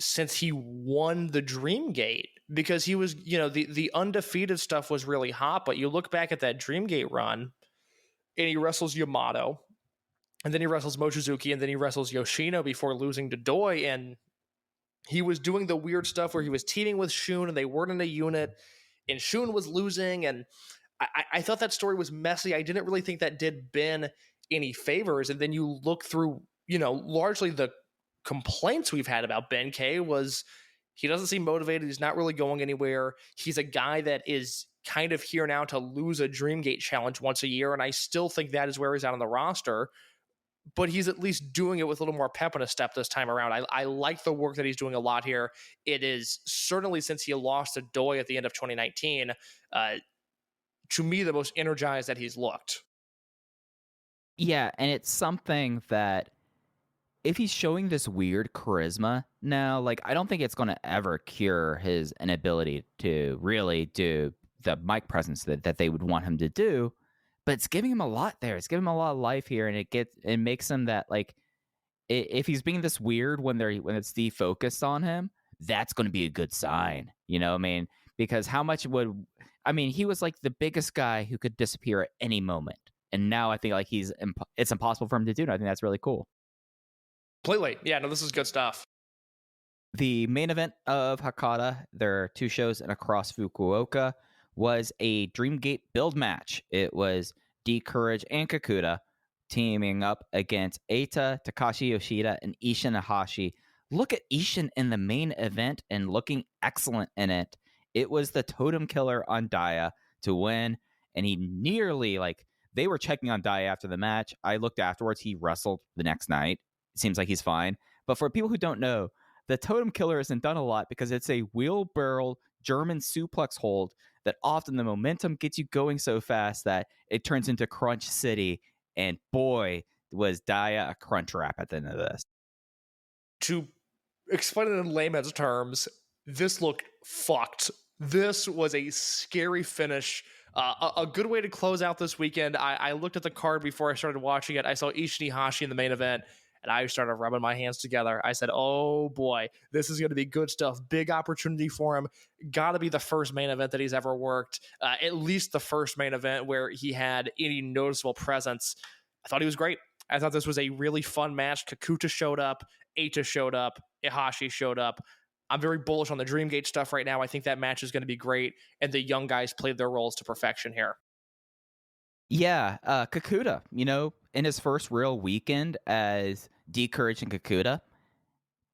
since he won the Dreamgate, because he was, the undefeated stuff was really hot, but you look back at that Dreamgate run and he wrestles Yamato, and then he wrestles Mochizuki, and then he wrestles Yoshino before losing to Doi, and he was doing the weird stuff where he was teaming with Shun and they weren't in a unit, and Shun was losing, and I thought that story was messy. I didn't really think that did Ben any favors, and then you look through, largely the complaints we've had about Ben K was he doesn't seem motivated. He's not really going anywhere. He's a guy that is kind of here now to lose a Dreamgate challenge once a year, and I still think that is where he's at on the roster, but he's at least doing it with a little more pep in a step this time around. I like the work that he's doing a lot here. It is certainly, since he lost to Doi at the end of 2019, to me, the most energized that he's looked. Yeah, and it's something that if he's showing this weird charisma now, I don't think it's going to ever cure his inability to really do the mic presence that they would want him to do, but it's giving him a lot there. It's giving him a lot of life here, and it makes him that, if he's being this weird when it's defocused on him, that's going to be a good sign. Because how much he was the biggest guy who could disappear at any moment, and now I think it's impossible for him to do it. I think that's really cool. Completely. Yeah, no, this is good stuff. The main event of Hakata, there are 2 shows and across Fukuoka, was a Dreamgate build match. It was D Courage and Kakuta teaming up against Eita, Takashi Yoshida, and Ishin Iihashi. Look at Ishin in the main event and looking excellent in it. It was the totem killer on Daya to win, and he nearly, they were checking on Daya after the match. I looked afterwards. He wrestled the next night. It seems like he's fine. But for people who don't know, the totem killer isn't done a lot because it's a wheelbarrow German suplex hold that often the momentum gets you going so fast that it turns into Crunch City. And boy, was Daya a crunch wrap at the end of this. To explain it in layman's terms, this looked fucked. This was a scary finish. A good way to close out this weekend. I looked at the card before I started watching it. I saw Ishin Iihashi in the main event, and I started rubbing my hands together. I said, oh boy, this is going to be good stuff. Big opportunity for him. Got to be the first main event that he's ever worked. At least the first main event where he had any noticeable presence. I thought he was great. I thought this was a really fun match. Kakuta showed up. Eita showed up. Iihashi showed up. I'm very bullish on the Dreamgate stuff right now. I think that match is going to be great, and the young guys played their roles to perfection here. Yeah, Kakuta, in his first real weekend as D-Courage and Kakuta,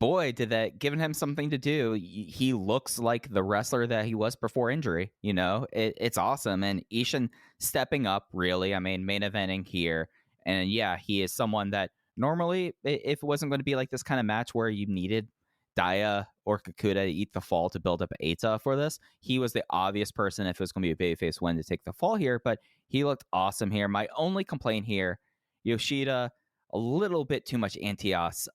boy, did that given him something to do. He looks like the wrestler that he was before injury. It's awesome. And Ishin stepping up, really. I mean, main eventing here. And yeah, he is someone that normally, if it wasn't going to be like this kind of match where you needed Daya or Kakuta to eat the fall to build up Eita for this, he was the obvious person if it was going to be a babyface win to take the fall here. But he looked awesome here. My only complaint here, Yoshida, a little bit too much Antios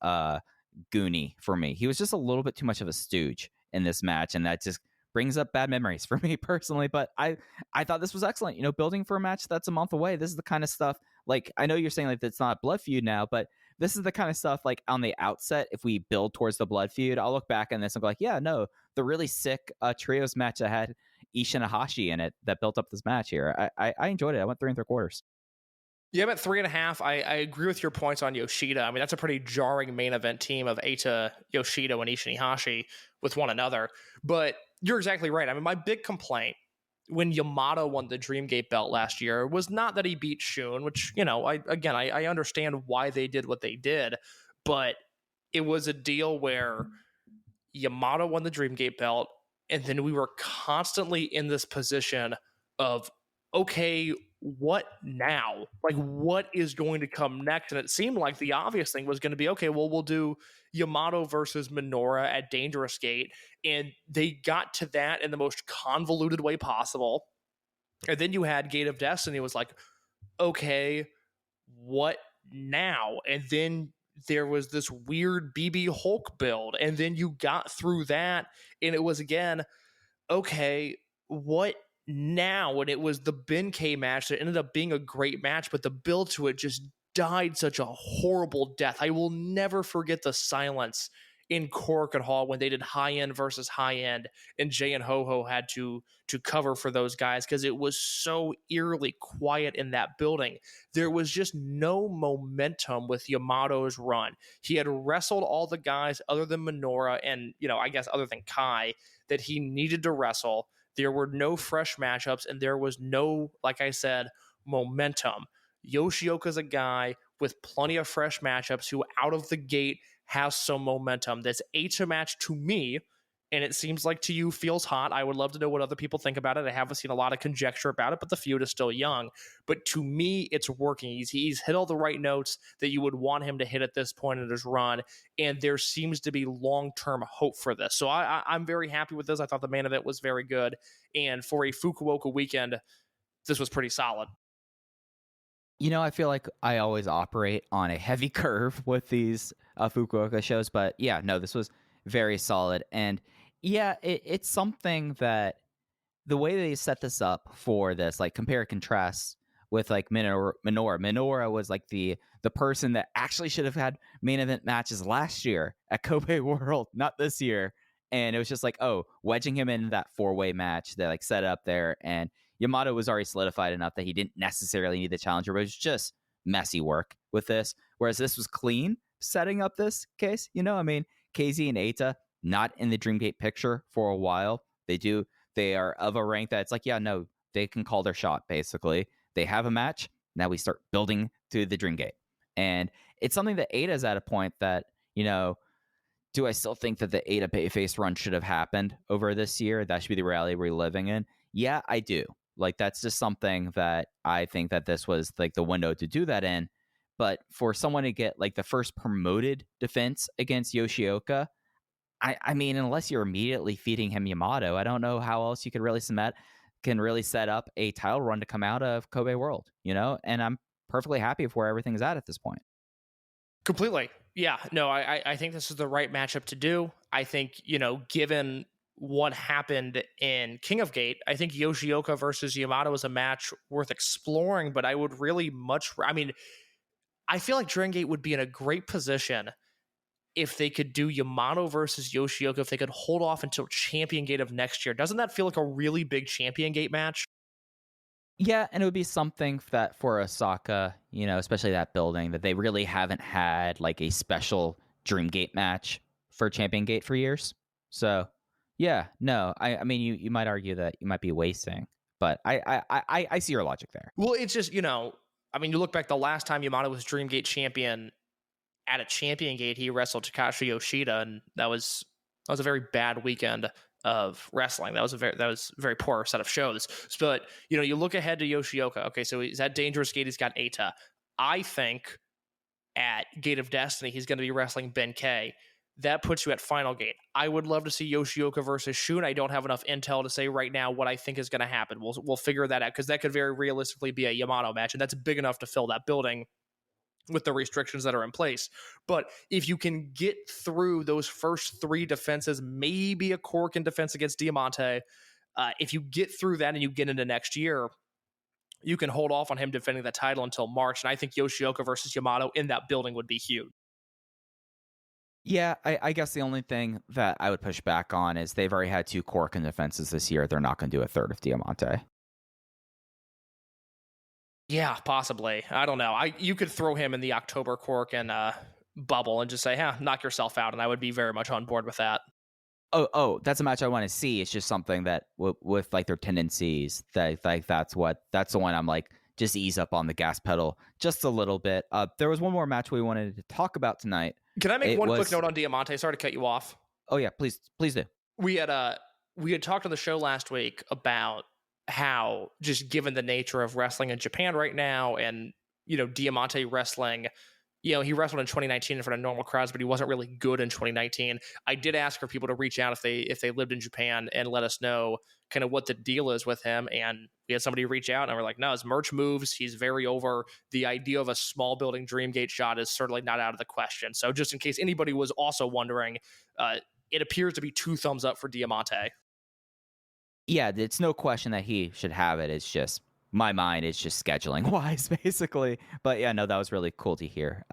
Goonie for me. He was just a little bit too much of a stooge in this match, and that just brings up bad memories for me personally. But I thought this was excellent. Building for a match that's a month away. This is the kind of stuff, like, I know you're saying like it's not blood feud now, but this is the kind of stuff, like, on the outset, if we build towards the blood feud, I'll look back on this and go like, yeah, no, the really sick trios match that had Ishin and Iihashi in it that built up this match here. I enjoyed it. I went 3 3/4. Yeah, I'm at 3.5. I agree with your points on Yoshida. I mean, that's a pretty jarring main event team of Eita, Yoshida, and Ishin Iihashi with one another. But you're exactly right. I mean, my big complaint when Yamato won the Dreamgate belt last year was not that he beat Shun, which, I understand why they did what they did, but it was a deal where Yamato won the Dreamgate belt, and then we were constantly in this position of, okay, what now? Like, what is going to come next? And it seemed like the obvious thing was going to be, okay, well, we'll do Yamato versus Minoura at Dangerous Gate. And they got to that in the most convoluted way possible. And then you had Gate of Destiny. It was like, okay, what now? And then there was this weird BB Hulk build. And then you got through that. And it was, again, okay, what now? And it was the Ben-K match that ended up being a great match, but the build to it just died such a horrible death. I will never forget the silence in Korakuen Hall when they did high end versus high end, and Jay and Ho-Ho had to cover for those guys because it was so eerily quiet in that building. There was just no momentum with Yamato's run. He had wrestled all the guys other than Minoura and, I guess other than Kai that he needed to wrestle. There were no fresh matchups, and there was no, like I said, momentum. Yoshioka's a guy with plenty of fresh matchups who out of the gate has some momentum. This Eita match to me, and it seems like to you, feels hot. I would love to know what other people think about it. I haven't seen a lot of conjecture about it, but the feud is still young. But to me, it's working. He's hit all the right notes that you would want him to hit at this point in his run, and there seems to be long-term hope for this. So I'm very happy with this. I thought the main event was very good, and for a Fukuoka weekend, this was pretty solid. I feel like I always operate on a heavy curve with these Fukuoka shows, but yeah, no, this was very solid. And yeah, it's something that the way they set this up for this, like, compare and contrast with like Minoura. Minoura was like the person that actually should have had main event matches last year at Kobe World, not this year. And it was just like, wedging him in that 4-way match that like set up there, and Yamato was already solidified enough that he didn't necessarily need the challenger, but it was just messy work with this. Whereas this was clean setting up this case. KZ and Eita, not in the Dreamgate picture for a while. They are of a rank that it's like, yeah, no, they can call their shot, basically. They have a match. Now we start building to the Dreamgate. And it's something that Eita's at a point that, do I still think that the Eita babyface run should have happened over this year? That should be the reality we're living in. Yeah, I do. Like, that's just something that I think that this was like the window to do that in. But for someone to get like the first promoted defense against Yoshioka, I mean, unless you're immediately feeding him Yamato, I don't know how else you could really set up a title run to come out of Kobe World, and I'm perfectly happy with where everything's at this point. Completely. Yeah, no, I think this is the right matchup to do. I think, given what happened in King of Gate, I think Yoshioka versus Yamato is a match worth exploring, but I would really I feel like Dragongate would be in a great position if they could do Yamato versus Yoshioka, if they could hold off until Champion Gate of next year. Doesn't that feel like a really big Champion Gate match? Yeah, and it would be something that for Osaka, especially that building, that they really haven't had like a special Dreamgate match for Champion Gate for years. So, yeah, no, I mean, you might argue that you might be wasting, but I see your logic there. Well, it's just, you look back the last time Yamato was Dreamgate champion at a champion gate, he wrestled Takashi Yoshida, and that was a very bad weekend of wrestling. That was a very poor set of shows. But you look ahead to Yoshioka. Okay, so he's at Dangerous Gate. He's got Eita. I think at Gate of Destiny, he's going to be wrestling Ben K. That puts you at Final Gate. I would love to see Yoshioka versus Shun. I don't have enough intel to say right now what I think is going to happen. We'll figure that out, because that could very realistically be a Yamato match, and that's big enough to fill that building with the restrictions that are in place. But if you can get through those first 3 defenses, maybe a Corkin defense against Diamante, if you get through that and you get into next year, you can hold off on him defending the title until March. And I think Yoshioka versus Yamato in that building would be huge. Yeah, I guess the only thing that I would push back on is they've already had 2 Corkin defenses this year. They're not going to do a third of Diamante. Yeah, possibly. I don't know. You could throw him in the October Corkin bubble and just say, knock yourself out, and I would be very much on board with that. Oh, that's a match I want to see. It's just something that with like their tendencies, that like that's the one I'm like, just ease up on the gas pedal just a little bit. There was one more match we wanted to talk about tonight. Can I make one quick note on Diamante? Sorry to cut you off. Oh yeah, please do. We had talked on the show last week about how, just given the nature of wrestling in Japan right now, and Diamante wrestling, he wrestled in 2019 in front of normal crowds, but he wasn't really good in 2019. I did ask for people to reach out if they lived in Japan and let us know kind of what the deal is with him. And we had somebody reach out, and we're like, no, his merch moves. He's very over. The idea of a small building Dreamgate shot is certainly not out of the question. So just in case anybody was also wondering, it appears to be 2 thumbs up for Diamante. Yeah, it's no question that he should have it. It's just my mind is just scheduling wise, basically. But yeah, no, that was really cool to hear.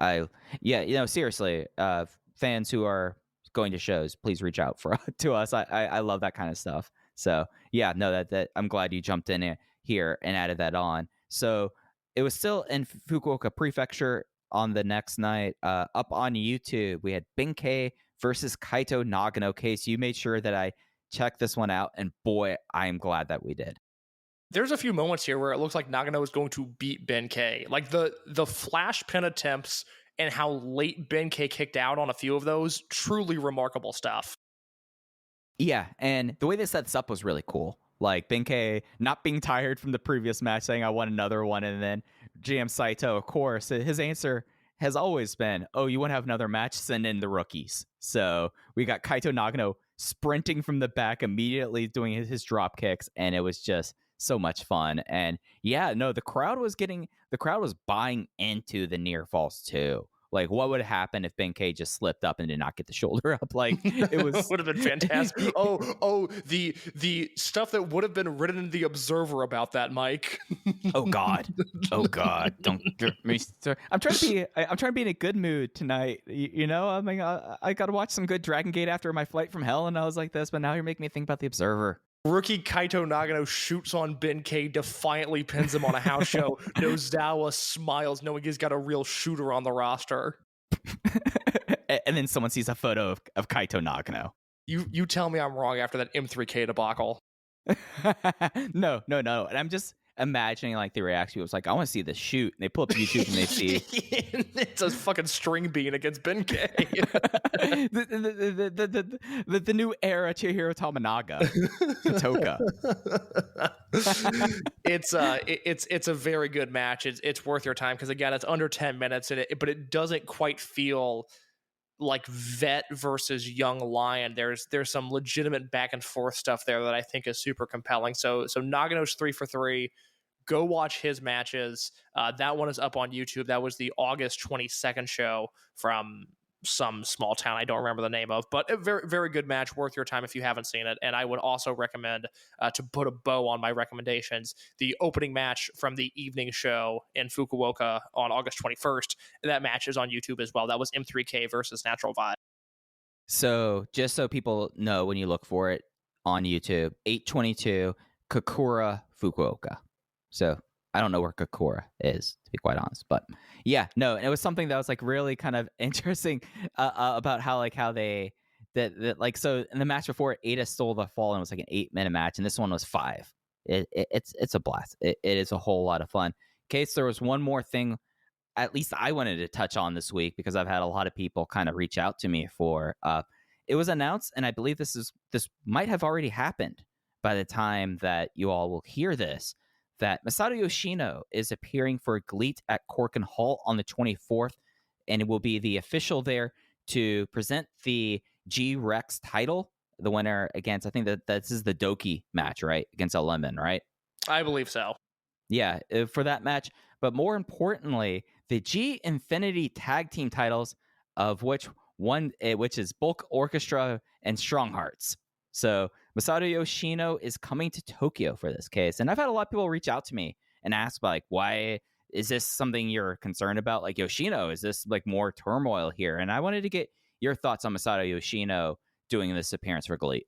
Seriously, fans who are going to shows, please reach out to us. I love that kind of stuff. So yeah, no, that I'm glad you jumped in here and added that on. So it was still in Fukuoka Prefecture on the next night. Up on YouTube, we had Benkei versus Kaito Nagano. Case, you made sure that I checked this one out, and boy, I am glad that we did. There's a few moments here where it looks like Nagano is going to beat Benkei. Like the flash pin attempts and how late Benkei kicked out on a few of those, truly remarkable stuff. Yeah, and the way they set this up was really cool. Like Benkei not being tired from the previous match, saying I want another one, and then GM Saito, of course, his answer has always been, oh, you want to have another match? Send in the rookies. So we got Kaito Nagano sprinting from the back, immediately doing his drop kicks, and it was just so much fun. And yeah, no, the crowd was buying into the near falls too. Like, what would happen if Benkei just slipped up and did not get the shoulder up? Like, it was would have been fantastic. The stuff that would have been written in the Observer about that, Mike. Oh God, don't jerk me, sir. I'm trying to be in a good mood tonight. I mean, I got to watch some good Dragongate after my flight from hell, and I was like this, but now you're making me think about the Observer. Rookie Kaito Nagano shoots on Benkei, defiantly pins him on a house show. Nozawa smiles, knowing he's got a real shooter on the roster. And then someone sees a photo of Kaito Nagano. You tell me I'm wrong after that M3K debacle. No. And I'm just imagining like the reaction. It was like, I want to see the shoot. And they pull up YouTube and they see it's a fucking string bean against Benkei. the new era Chihiro Tamanaga. Katoka. It's a very good match. It's worth your time, because again, it's under 10 minutes, but it doesn't quite feel like vet versus young lion. There's some legitimate back and forth stuff there that I think is super compelling. So Nagano's 3 for 3. Go watch his matches. That one is up on YouTube. That was the August 22nd show from some small town I don't remember the name of, but a very, very good match, worth your time if you haven't seen it. And I would also recommend, to put a bow on my recommendations, the opening match from the evening show in Fukuoka on August 21st. That match is on YouTube as well. That was M3K versus Natural Vibe. So just so people know, when you look for it on YouTube, 822 Kakura Fukuoka. So I don't know where Kakura is, to be quite honest, but yeah, no, it was something that was like really kind of interesting about how they that like, so in the match before, Eita stole the fall and it was like an 8-minute match, and this one was 5. It's a blast. It is a whole lot of fun. In case there was one more thing, at least I wanted to touch on this week, because I've had a lot of people kind of reach out to me for. It was announced, and I believe this might have already happened by the time that you all will hear this, that Masato Yoshino is appearing for GLEAT at Corkin Hall on the 24th, and it will be the official there to present the G-Rex title. The winner against, I think that this is the Doki match, right? Against Lemon, right? I believe so. Yeah, for that match. But more importantly, the G Infinity tag team titles, of which is Bulk Orchestra and Stronghearts. So Masato Yoshino is coming to Tokyo for this case. And I've had a lot of people reach out to me and ask, like, why is this something you're concerned about? Like, Yoshino, is this like more turmoil here? And I wanted to get your thoughts on Masato Yoshino doing this appearance for GLEAT.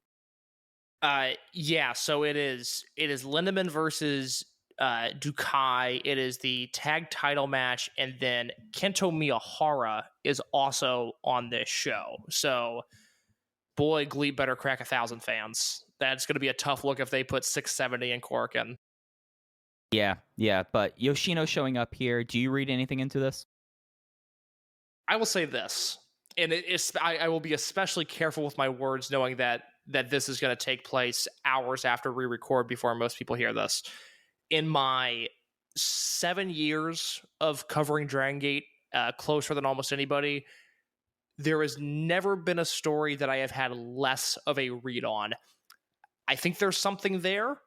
Yeah, so it is Lindemann versus Dukai. It is the tag title match, and then Kento Miyahara is also on this show. So, boy, GLEAT better crack 1,000 fans. That's going to be a tough look if they put 670 in Corkin. Yeah, but Yoshino showing up here, do you read anything into this? I will say this, and I will be especially careful with my words, knowing that this is going to take place hours after we record before most people hear this. In my 7 years of covering Dragongate, closer than almost anybody, there has never been a story that I have had less of a read on. I think there's something there.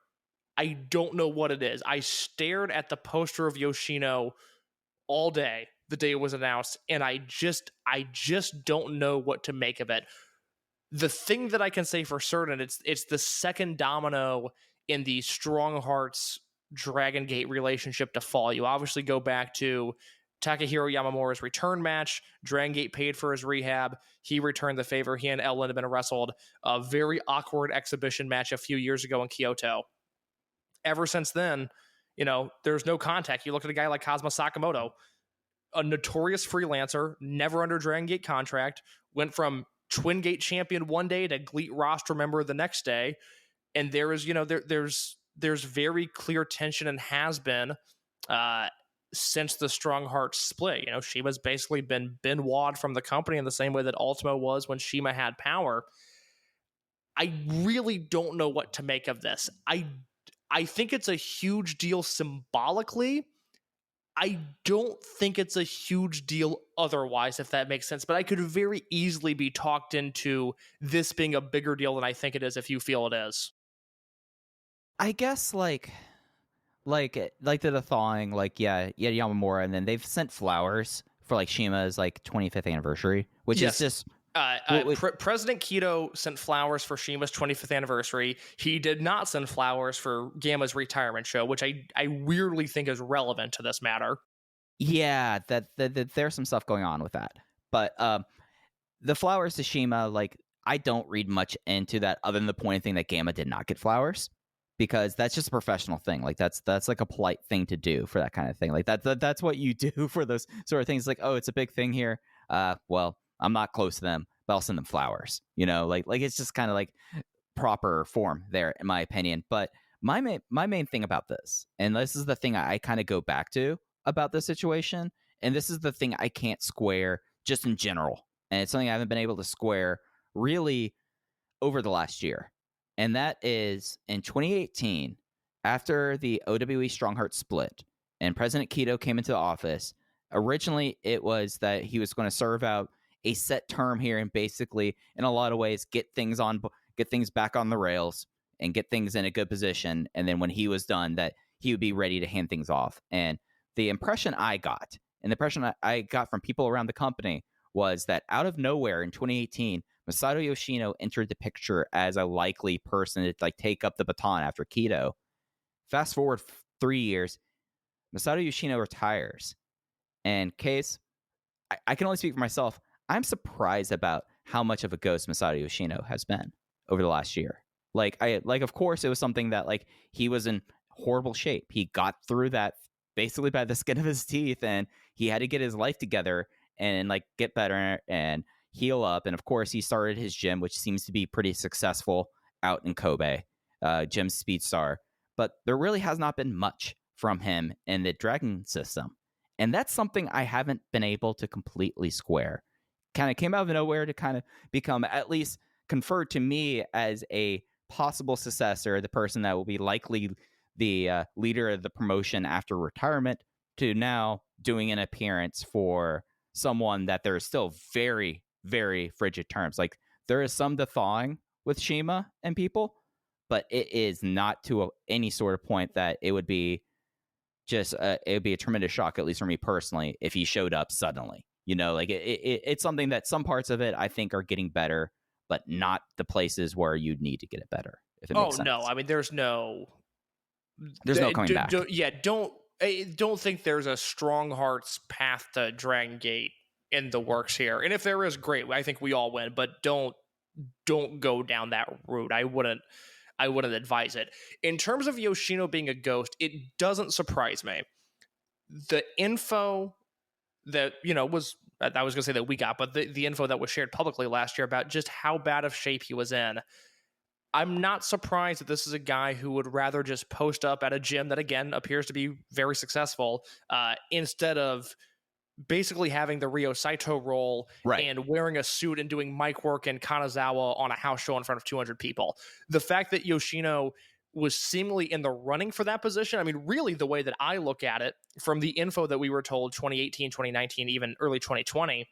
I don't know what it is. I stared at the poster of Yoshino all day the day it was announced, and I just don't know what to make of it. The thing that I can say for certain, it's the second domino in the Stronghearts Dragongate relationship to fall. You obviously go back to Takahiro Yamamura's return match. Dragongate paid for his rehab. He returned the favor. He and El Lindemann wrestled a very awkward exhibition match a few years ago in Kyoto. Ever since then, there's no contact. You look at a guy like Kazuma Sakamoto, a notorious freelancer, never under Dragongate contract, went from Twin Gate champion one day to GLEAT roster member the next day. And there is, there's very clear tension, and has been since the Stronghearts split. Shima's basically been wad from the company in the same way that Ultimo was when Shima had power. I really don't know what to make of this. I think it's a huge deal symbolically. I don't think it's a huge deal otherwise, if that makes sense. But I could very easily be talked into this being a bigger deal than I think it is, if you feel it is. I guess like the thawing, Yamamura, and then they've sent flowers for like Shima's like 25th anniversary, which is just President Kaito sent flowers for Shima's 25th anniversary. He did not send flowers for Gamma's retirement show, which I weirdly think is relevant to this matter. Yeah, that there's some stuff going on with that. But the flowers to Shima, like, I don't read much into that other than the pointing thing that Gamma did not get flowers, because that's just a professional thing. Like that's like a polite thing to do for that kind of thing. Like that's what you do for those sort of things. Like, oh, it's a big thing here. Well, I'm not close to them, but I'll send them flowers. Like it's just kind of like proper form there, in my opinion. But my main thing about this, and this is the thing I kind of go back to about this situation, and this is the thing I can't square just in general, and it's something I haven't been able to square really over the last year. And that is in 2018, after the OWE Stronghearts split and President Kaito came into the office, originally it was that he was going to serve out a set term here and basically, in a lot of ways, get things back on the rails and get things in a good position. And then when he was done, that he would be ready to hand things off. And the impression I got, and the impression I got from people around the company, was that out of nowhere in 2018, Masato Yoshino entered the picture as a likely person to like take up the baton after Kaito. Fast forward 3 years, Masato Yoshino retires. And Case, I can only speak for myself. I'm surprised about how much of a ghost Masato Yoshino has been over the last year. Of course, it was something that like he was in horrible shape. He got through that basically by the skin of his teeth, and he had to get his life together and like get better. And heal up. And of course, he started his gym, which seems to be pretty successful out in Kobe, Gym Speedstar. But there really has not been much from him in the Dragon system. And that's something I haven't been able to completely square. Kind of came out of nowhere to kind of become at least conferred to me as a possible successor, the person that will be likely the leader of the promotion after retirement, to now doing an appearance for someone that there is still very, very frigid terms. Like, there is some thawing with Shima and people, but it is not to any sort of point that it would be just it would be a tremendous shock, at least for me personally, if he showed up suddenly. You know, like it's something that some parts of it I think are getting better, but not the places where you'd need to get it better. If it makes sense. No, I mean there's no coming back. Don't think there's a Stronghearts path to Dragongate in the works here. And if there is, great. I think we all win, but don't go down that route. I wouldn't advise it. In terms of Yoshino being a ghost, it doesn't surprise me. The info that, was, I was going to say that we got, but the info that was shared publicly last year about just how bad of shape he was in, I'm not surprised that this is a guy who would rather just post up at a gym that, again, appears to be very successful, instead of basically having the Ryo Saito role, right, and wearing a suit and doing mic work in Kanazawa on a house show in front of 200 people. The fact that Yoshino was seemingly in the running for that position, I mean, really the way that I look at it, from the info that we were told 2018, 2019, even early 2020,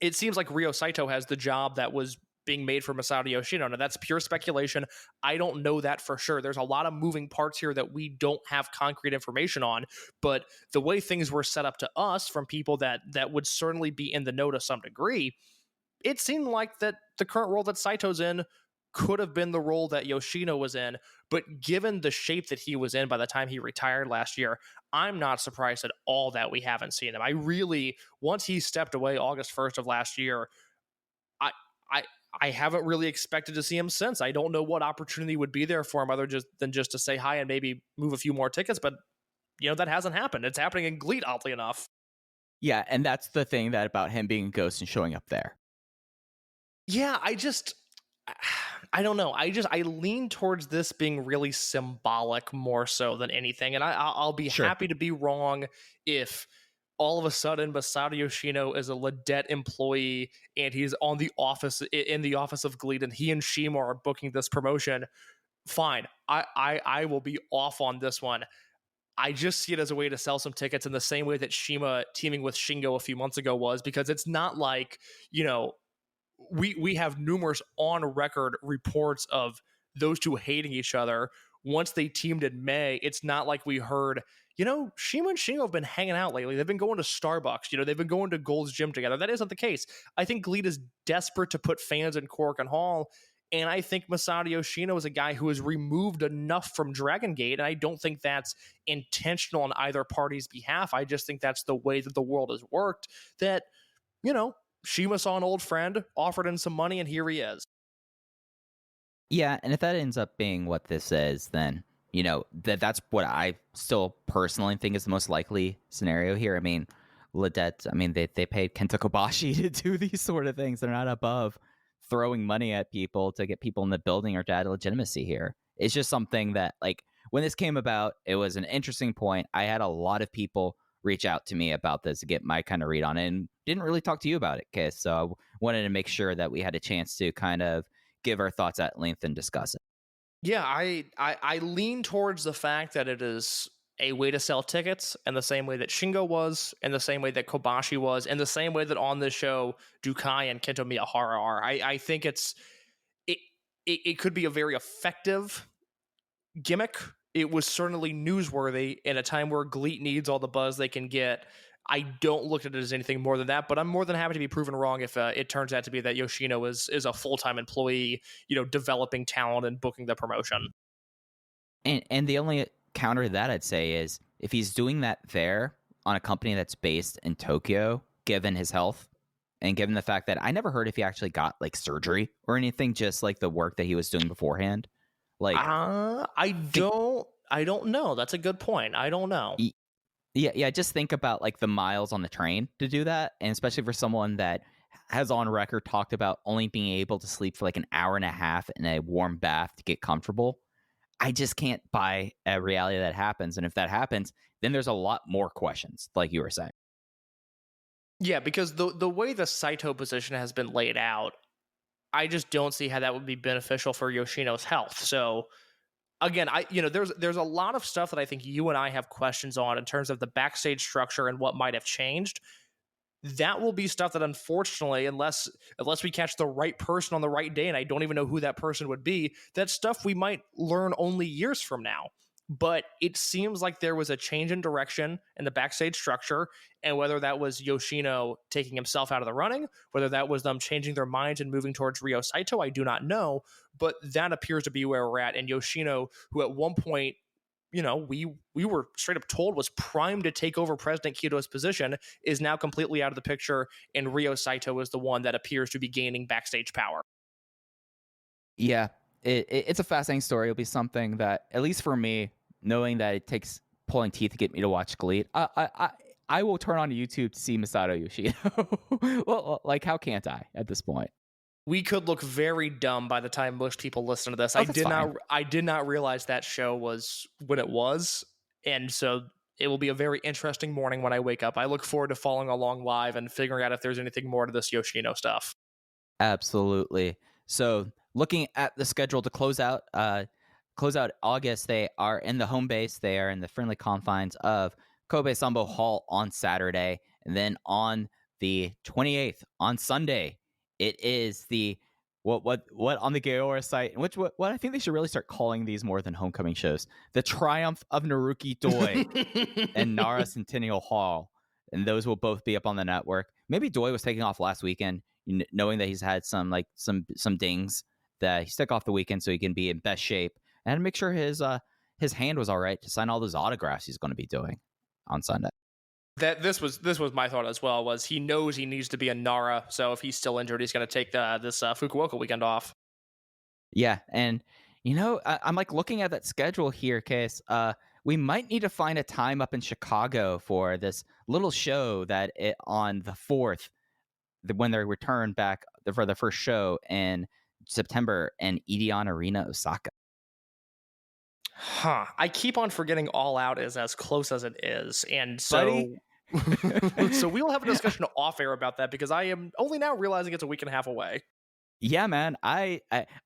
it seems like Ryo Saito has the job that was being made for Masato Yoshino. Now, that's pure speculation. I don't know that for sure. There's a lot of moving parts here that we don't have concrete information on, but the way things were set up to us from people that would certainly be in the know to some degree, it seemed like that the current role that Saito's in could have been the role that Yoshino was in, but given the shape that he was in by the time he retired last year, I'm not surprised at all that we haven't seen him. I really, once he stepped away August 1st of last year, I haven't really expected to see him since. I don't know what opportunity would be there for him other than just to say hi and maybe move a few more tickets, but that hasn't happened. It's happening in GLEAT, oddly enough. Yeah, and that's the thing that about him being a ghost and showing up there. Yeah, I don't know. I lean towards this being really symbolic more so than anything, and I'll be happy to be wrong if all of a sudden Masato Yoshino is a Ledet employee and he's in the office of GLEAT and he and Shima are booking this promotion. Fine. I will be off on this one. I just see it as a way to sell some tickets in the same way that Shima teaming with Shingo a few months ago was, because it's not like, we have numerous on record reports of those two hating each other. Once they teamed in May, it's not like we heard, Shima and Shingo have been hanging out lately. They've been going to Starbucks. They've been going to Gold's Gym together. That isn't the case. I think GLEAT is desperate to put fans in Cork and Hall, and I think Masato Yoshino is a guy who has removed enough from Dragongate, and I don't think that's intentional on either party's behalf. I just think that's the way that the world has worked, that, Shima saw an old friend, offered him some money, and here he is. Yeah, and if that ends up being what this is, then that's what I still personally think is the most likely scenario here. I mean, Ledet, they paid Kenta Kobashi to do these sort of things. They're not above throwing money at people to get people in the building or to add legitimacy here. It's just something that, like, when this came about, it was an interesting point. I had a lot of people reach out to me about this to get my kind of read on it, and didn't really talk to you about it, Kiss. So I wanted to make sure that we had a chance to kind of give our thoughts at length and discuss it. Yeah, I lean towards the fact that it is a way to sell tickets in the same way that Shingo was, in the same way that Kobashi was, in the same way that on this show Dukai and Kento Miyahara are. I think it could be a very effective gimmick. It was certainly newsworthy in a time where GLEAT needs all the buzz they can get. I don't look at it as anything more than that, but I'm more than happy to be proven wrong if it turns out to be that Yoshino is a full-time employee, developing talent and booking the promotion. And the only counter to that I'd say is, if he's doing that there on a company that's based in Tokyo, given his health and given the fact that I never heard if he actually got like surgery or anything, just like the work that he was doing beforehand. Like, I don't know. That's a good point. I don't know. Yeah. Just think about like the miles on the train to do that, and especially for someone that has on record talked about only being able to sleep for like an hour and a half in a warm bath to get comfortable. I just can't buy a reality that happens. And if that happens, then there's a lot more questions, like you were saying. Yeah, because the way the Saito position has been laid out, I just don't see how that would be beneficial for Yoshino's health. So again, there's a lot of stuff that I think you and I have questions on in terms of the backstage structure and what might have changed. That will be stuff that, unfortunately, unless we catch the right person on the right day, and I don't even know who that person would be, that's stuff we might learn only years from now. But it seems like there was a change in direction in the backstage structure, and whether that was Yoshino taking himself out of the running, whether that was them changing their minds and moving towards Ryo Saito, I do not know. But that appears to be where we're at. And Yoshino, who at one point, we were straight up told was primed to take over President Kito's position, is now completely out of the picture, and Ryo Saito is the one that appears to be gaining backstage power. Yeah, it's a fascinating story. It'll be something that, at least for me, knowing that it takes pulling teeth to get me to watch GLEAT, I will turn on YouTube to see Masato Yoshino. Well, like, how can't I at this point? We could look very dumb by the time most people listen to this. Oh, I did not realize that show was when it was, and so it will be a very interesting morning when I wake up. I look forward to following along live and figuring out if there's anything more to this Yoshino stuff. Absolutely. So, looking at the schedule to close out August, they are in the home base. They are in the friendly confines of Kobe Sanbo Hall on Saturday, and then on the 28th on Sunday, it is the what on the Gaora site, which what I think they should really start calling these more than homecoming shows, the Triumph of Naruki Doi and Nara Centennial Hall, and those will both be up on the network. Maybe Doi was taking off last weekend, knowing that he's had some dings, that he took off the weekend so he can be in best shape and make sure his hand was all right to sign all those autographs he's going to be doing on Sunday. That this was my thought as well. Was he knows he needs to be in Nara, so if he's still injured, he's going to take this Fukuoka weekend off. Yeah, and I'm like looking at that schedule here, Case. We might need to find a time up in Chicago for this little show on the 4th, when they return back for the first show in September in Edion Arena, Osaka. I keep on forgetting All Out is as close as it is, and so so we will have a discussion off air about that, because I am only now realizing it's a week and a half away. Yeah, man. I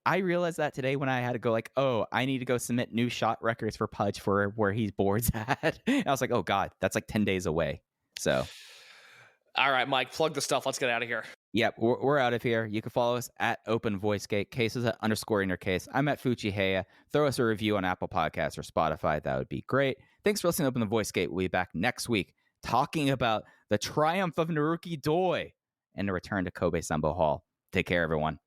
realized that today when I had to go, like, oh, I need to go submit new shot records for Pudge for where he's boards at. And I was like, oh god, that's like 10 days away. So, all right, Mike, plug the stuff. Let's get out of here. Yep, we're out of here. You can follow us at Open VoiceGate. Cases at _innercase. I'm at Fuchiheya. Throw us a review on Apple Podcasts or Spotify. That would be great. Thanks for listening to Open the VoiceGate. We'll be back next week talking about the Triumph of Naruki Doi and the return to Kobe Sanbo Hall. Take care, everyone.